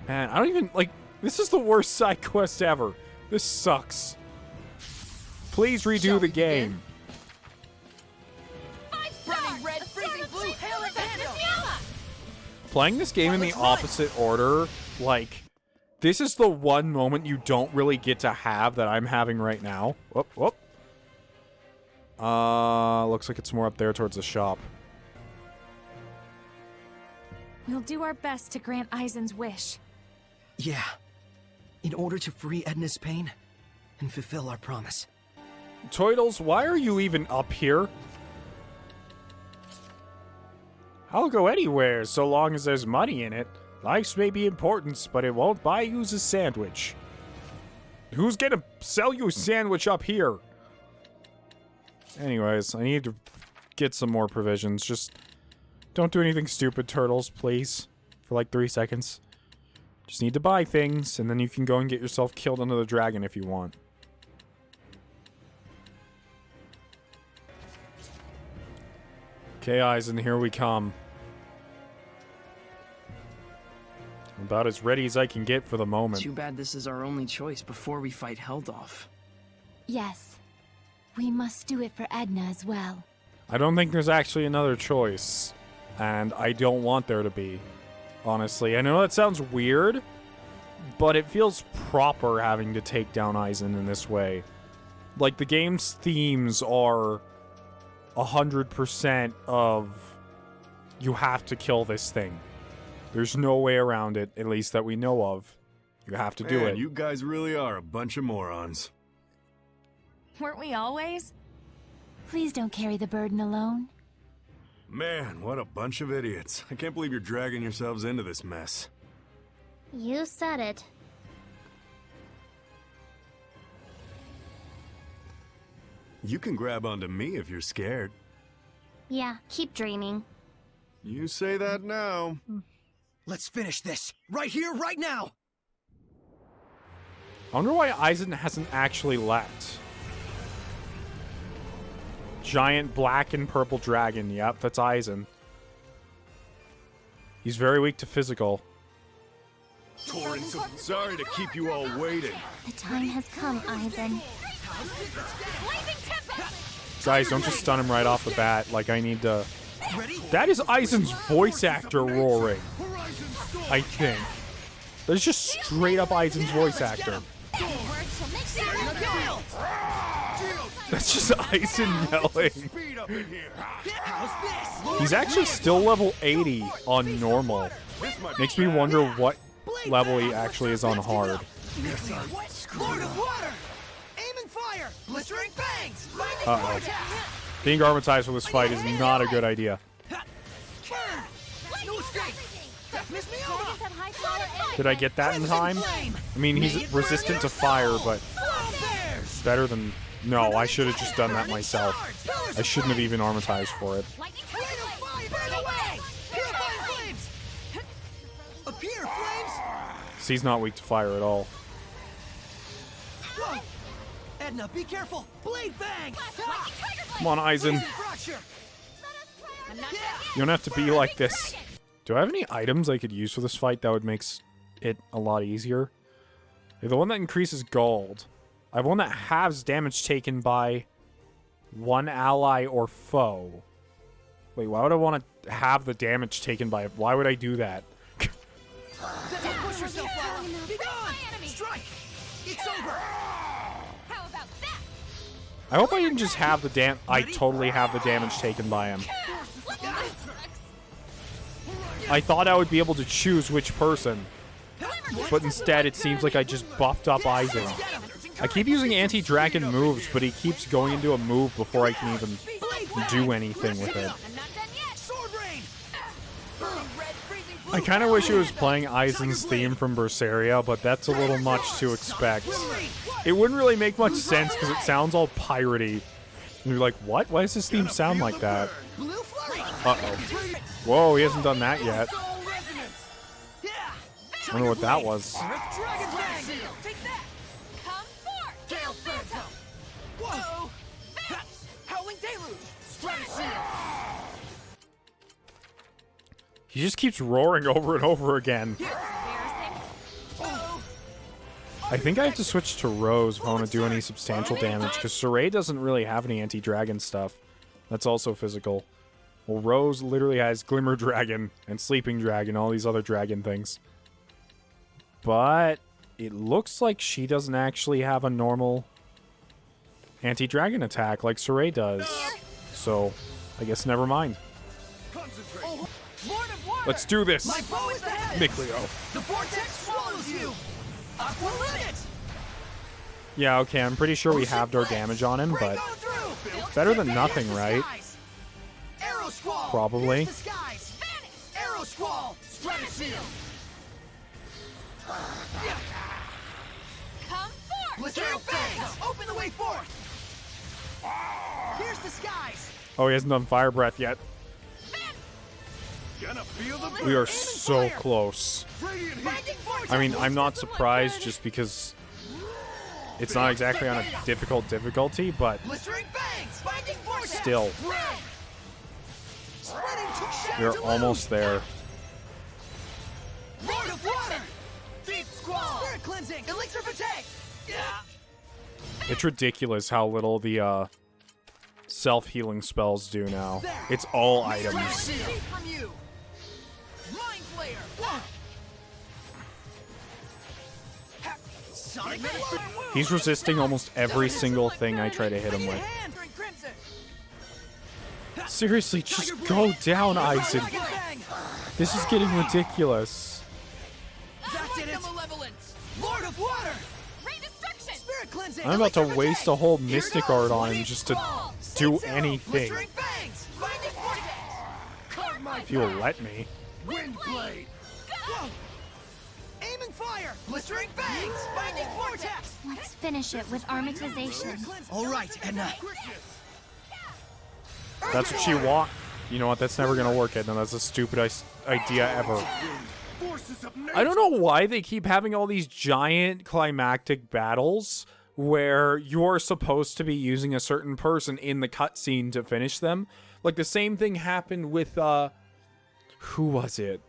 Man, I don't even, like, this is the worst side quest ever. This sucks. Please redo the game. Playing this game in the opposite order, like, this is the one moment you don't really get to have that I'm having right now. Whoop, whoop. Looks like it's more up there towards the shop. We'll do our best to grant Aizen's wish. Yeah. In order to free Edna's pain and fulfill our promise. Toidles, why are you even up here? I'll go anywhere so long as there's money in it. Life may be important, but it won't buy you a sandwich. Who's gonna sell you a sandwich up here? Anyways, I need to get some more provisions. Just don't do anything stupid, Turtles, please. For like 3 seconds. Just need to buy things, and then you can go and get yourself killed under the dragon if you want. Okay, Aizen, here we come. About as ready as I can get for the moment. Too bad this is our only choice before we fight Helldolf. Yes. We must do it for Edna as well. I don't think there's actually another choice. And I don't want there to be. Honestly. I know that sounds weird, but it feels proper having to take down Aizen in this way. Like, the game's themes are 100% of you have to kill this thing. There's no way around it, at least that we know of. You have to do it. You guys really are a bunch of morons. Weren't we always? Please don't carry the burden alone. Man, what a bunch of idiots. I can't believe you're dragging yourselves into this mess. You said it. You can grab onto me if you're scared. Yeah, keep dreaming. You say that now. Let's finish this. Right here, right now! I wonder why Aizen hasn't actually left. Giant black and purple dragon. Yep, that's Aizen. He's very weak to physical. Torrents, sorry to keep you all waiting. The time has come, Aizen. Guys, don't just stun him right off the bat. Like, I need to... That is Aizen's voice actor roaring. I think. That's just straight up Aizen's voice actor. That's just Aizen yelling. He's actually still level 80 on normal. Makes me wonder what level he actually is on hard. Uh-oh. Being armatized for this fight is not a good idea. Did I get that in time? I mean, he's resistant to fire, but better than... No, I should have just done that myself. I shouldn't have even armatized for it. So he's not weak to fire at all. Edna, be careful! Blade bang! Come on, Aizen. You don't have to be like this. Do I have any items I could use for this fight that would make it a lot easier? I have the one that increases gold. I have one that halves damage taken by one ally or foe. Wait, why would I want to have the damage taken by it? Why would I do that? Push yourself, Lara. Be gone! Strike! It's over! How about that? I hope I didn't just have the I totally have the damage taken by him. I thought I would be able to choose which person, but instead it seems like I just buffed up Aizen. I keep using anti-dragon moves, but he keeps going into a move before I can even do anything with it. I kind of wish it was playing Aizen's theme from Berseria, but that's a little much to expect. It wouldn't really make much sense because it sounds all piratey. And you're like, what? Why does this theme sound like that? Uh-oh. Whoa, he hasn't done that yet. I wonder what that was. He just keeps roaring over and over again. I think I have to switch to Rose if I want to do any substantial damage, because Saray doesn't really have any anti-dragon stuff. That's also physical. Well, Rose literally has Glimmer Dragon and Sleeping Dragon, all these other dragon things. But it looks like she doesn't actually have a normal anti-dragon attack like Saray does. So, I guess never mind. Let's do this! Miclio. The vortex swallows you! Aqua limit! Yeah, okay, I'm pretty sure we halved our damage on him, but better than nothing, right? Probably. Arrow squall! Stratoseal! Come forth! Blistering fangs! Open the way forth! Here's the skies! Oh, he hasn't done Fire Breath yet. We are so close. I mean, I'm not surprised just because it's not exactly on a difficult difficulty, but still. We're almost there. Lord of Water! Deep Squall! Spirit Cleansing! Elixir Fatigue! It's ridiculous how little the self-healing spells do now. It's all items. He's resisting almost every single thing I try to hit him with. Seriously, just go down, Aizen. This is getting ridiculous. Lord of Water! Spirit Cleansing! I'm about to waste a whole Mystic Art on him just to do anything. If you'll let me. Windblade! Aiming fire! Blistering fangs! Binding vortex! Let's finish it with aromatization. All right, Edna. That's what she wants. You know what? That's never gonna work, Edna. That's the stupidest idea ever. I don't know why they keep having all these giant climactic battles where you're supposed to be using a certain person in the cutscene to finish them. Like the same thing happened with who was it?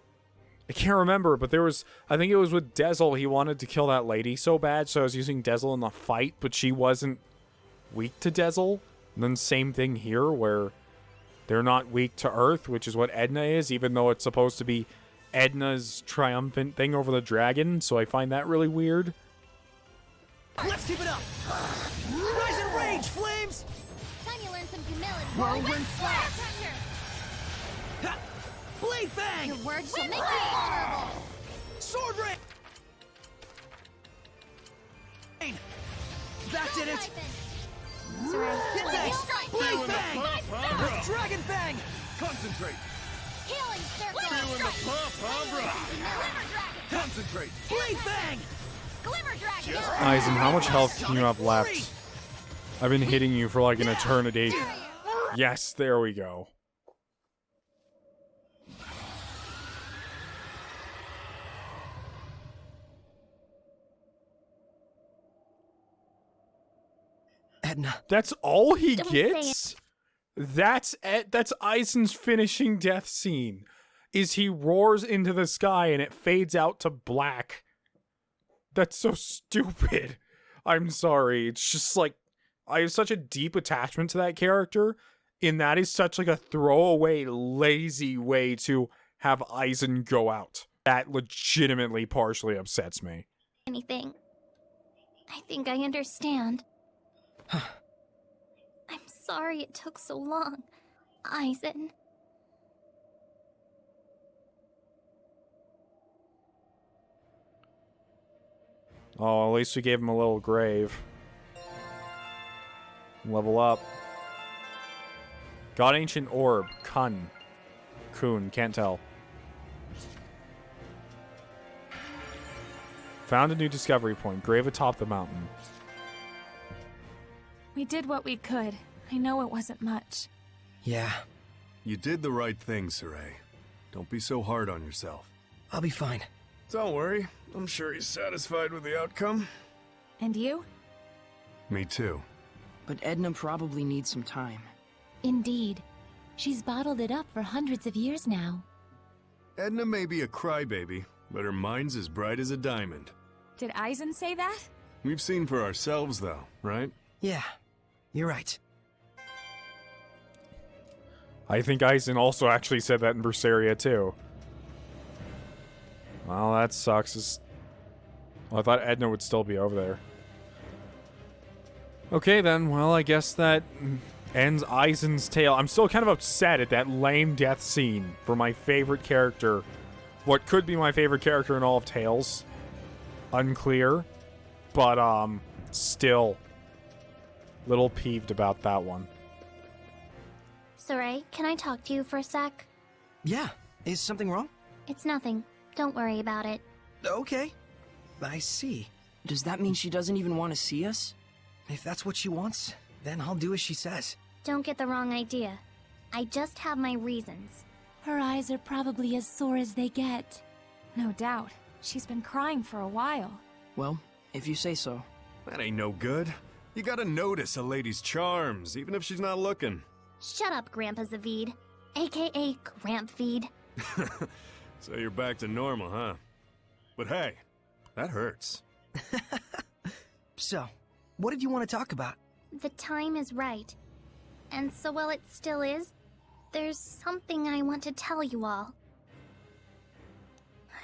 I can't remember, but there was, I think it was with Dezel. He wanted to kill that lady so bad, so I was using Dezel in the fight, but she wasn't weak to Dezel. And then same thing here, where they're not weak to Earth, which is what Edna is, even though it's supposed to be Edna's triumphant thing over the dragon, so I find that really weird. Let's keep it up! Rise in rage, flames! Time you learn some humility. Whirlwind slash! Blade Fang! Your words shall make you vulnerable. Sword Rain! That did it! Hit that! Blade Fang! Dragon Fang! Concentrate! Healing circle! Feeling the pump, Concentrate! Blade Fang! Glimmer Dragon! Aizen, how much health can you have left? I've been hitting you for like an eternity. Yes, there we go. Edna. That's all he Don't gets? That's Aizen's finishing death scene. Is he roars into the sky and it fades out to black. That's so stupid. I'm sorry. It's just like I have such a deep attachment to that character. And that is such like a throwaway, lazy way to have Eisen go out. That legitimately partially upsets me. Anything. I think I understand. I'm sorry it took so long, Eisen. Oh, at least we gave him a little grave. Level up. Got ancient orb. Kun. Can't tell. Found a new discovery point. Grave atop the mountain. We did what we could. I know it wasn't much. Yeah. You did the right thing, Saray. Don't be so hard on yourself. I'll be fine. Don't worry. I'm sure he's satisfied with the outcome. And you? Me too. But Edna probably needs some time. Indeed. She's bottled it up for hundreds of years now. Edna may be a crybaby, but her mind's as bright as a diamond. Did Eisen say that? We've seen for ourselves, though, right? Yeah, you're right. I think Eisen also actually said that in Berseria, too. Well, that sucks. Well, I thought Edna would still be over there. Okay, then. Well, I guess that ends Eisen's tale. I'm still kind of upset at that lame death scene for my favorite character. What could be my favorite character in all of Tales. Unclear. But, still. Little peeved about that one. Saray, can I talk to you for a sec? Yeah. Is something wrong? It's nothing. Don't worry about it. Okay. I see. Does that mean she doesn't even want to see us? If that's what she wants, then I'll do as she says. Don't get the wrong idea. I just have my reasons. Her eyes are probably as sore as they get. No doubt. She's been crying for a while. Well, if you say so. That ain't no good. You gotta notice a lady's charms, even if she's not looking. Shut up, Grandpa Zavid. AKA Grampfeed. So you're back to normal, huh? But hey, that hurts. So, what did you want to talk about? The time is right. And so while it still is, there's something I want to tell you all.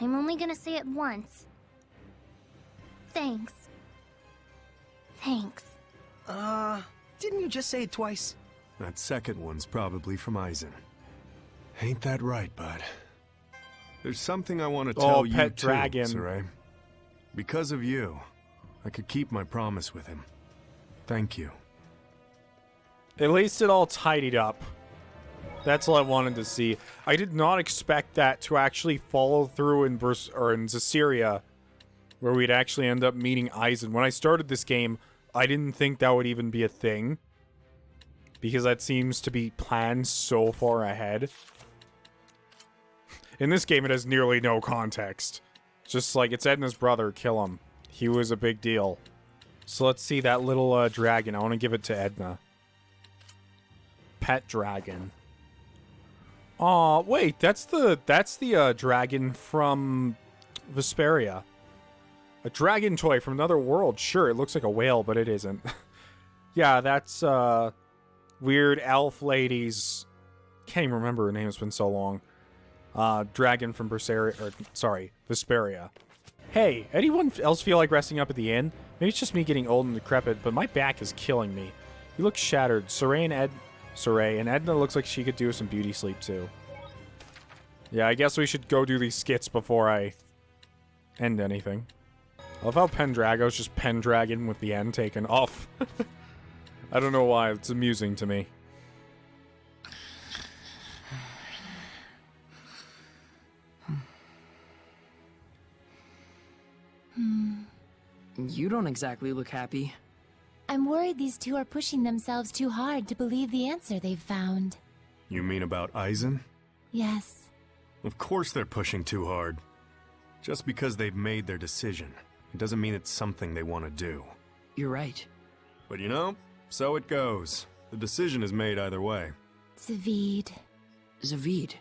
I'm only gonna say it once. Thanks. Thanks. Didn't you just say it twice? That second one's probably from Eisen. Ain't that right, bud? There's something I want to tell you pet too, dragon. Saray. Because of you, I could keep my promise with him. Thank you. At least it all tidied up. That's all I wanted to see. I did not expect that to actually follow through in Zestiria, where we'd actually end up meeting Eisen. When I started this game, I didn't think that would even be a thing, because that seems to be planned so far ahead. In this game, it has nearly no context. Just like, it's Edna's brother, kill him. He was a big deal. So let's see that little dragon. I want to give it to Edna. Pet dragon. Aw, wait, that's the dragon from Vesperia. A dragon toy from another world. Sure, it looks like a whale, but it isn't. Yeah, that's weird elf lady's... Can't even remember her name, it's been so long. Dragon from Vesperia. Hey, anyone else feel like resting up at the inn? Maybe it's just me getting old and decrepit, but my back is killing me. You look shattered. Saray and Edna looks like she could do some beauty sleep too. Yeah, I guess we should go do these skits before I end anything. I love how Pendrago's just Pendragon with the N taken off. I don't know why, it's amusing to me. You don't exactly look happy. I'm worried these two are pushing themselves too hard to believe the answer they've found. You mean about Eisen? Yes. Of course they're pushing too hard. Just because they've made their decision, it doesn't mean it's something they want to do. You're right. But you know, so it goes. The decision is made either way. Zavid. Zavid?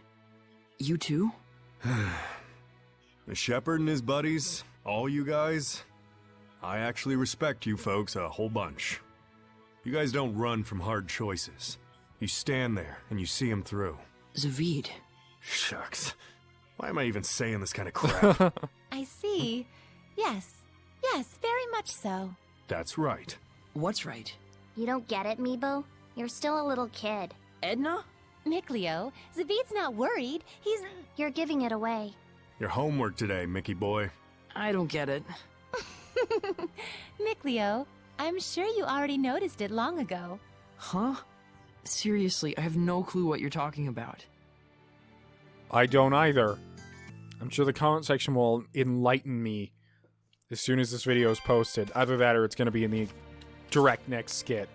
You too? The shepherd and his buddies, all you guys, I actually respect you folks a whole bunch. You guys don't run from hard choices. You stand there, and you see him through. Zavid. Shucks. Why am I even saying this kind of crap? I see. Yes. Yes, very much so. That's right. What's right? You don't get it, Meebo? You're still a little kid. Edna? Mikleo, Zavid's not worried. He's... You're giving it away. Your homework today, Mickey boy. I don't get it. Mikleo, I'm sure you already noticed it long ago. Huh? Seriously, I have no clue what you're talking about. I don't either. I'm sure the comment section will enlighten me as soon as this video is posted. Either that or it's going to be in the direct next skit.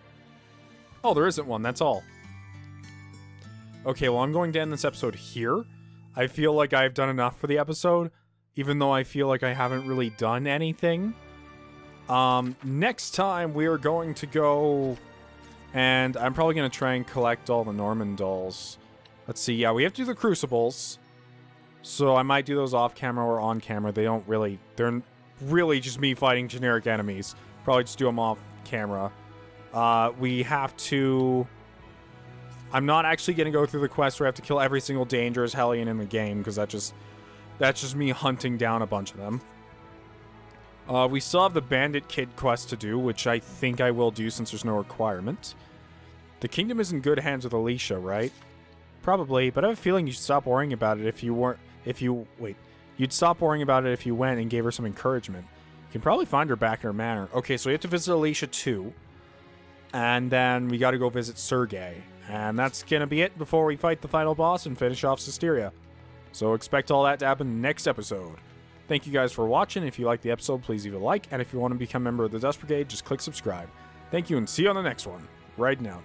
Oh, there isn't one. That's all. Okay, well, I'm going to end this episode here. I feel like I've done enough for the episode, even though I feel like I haven't really done anything. Next time, we are going to go... And I'm probably going to try and collect all the Norman dolls. Let's see. Yeah, we have to do the crucibles. So I might do those off camera or on camera. They're really just me fighting generic enemies. Probably just do them off camera. We have to... I'm not actually going to go through the quest where I have to kill every single dangerous Hellion in the game, because that's just me hunting down a bunch of them. We still have the Bandit Kid quest to do, which I think I will do since there's no requirement. The kingdom is in good hands with Alicia, right? Probably, but I have a feeling you'd stop worrying about it you'd stop worrying about it if you went and gave her some encouragement. You can probably find her back in her manor. Okay, so we have to visit Alicia too. And then we gotta go visit Sergei. And that's gonna be it before we fight the final boss and finish off Zestiria. So expect all that to happen next episode. Thank you guys for watching. If you liked the episode, please leave a like. And if you want to become a member of the Dust Brigade, just click subscribe. Thank you and see you on the next one. Raiden out.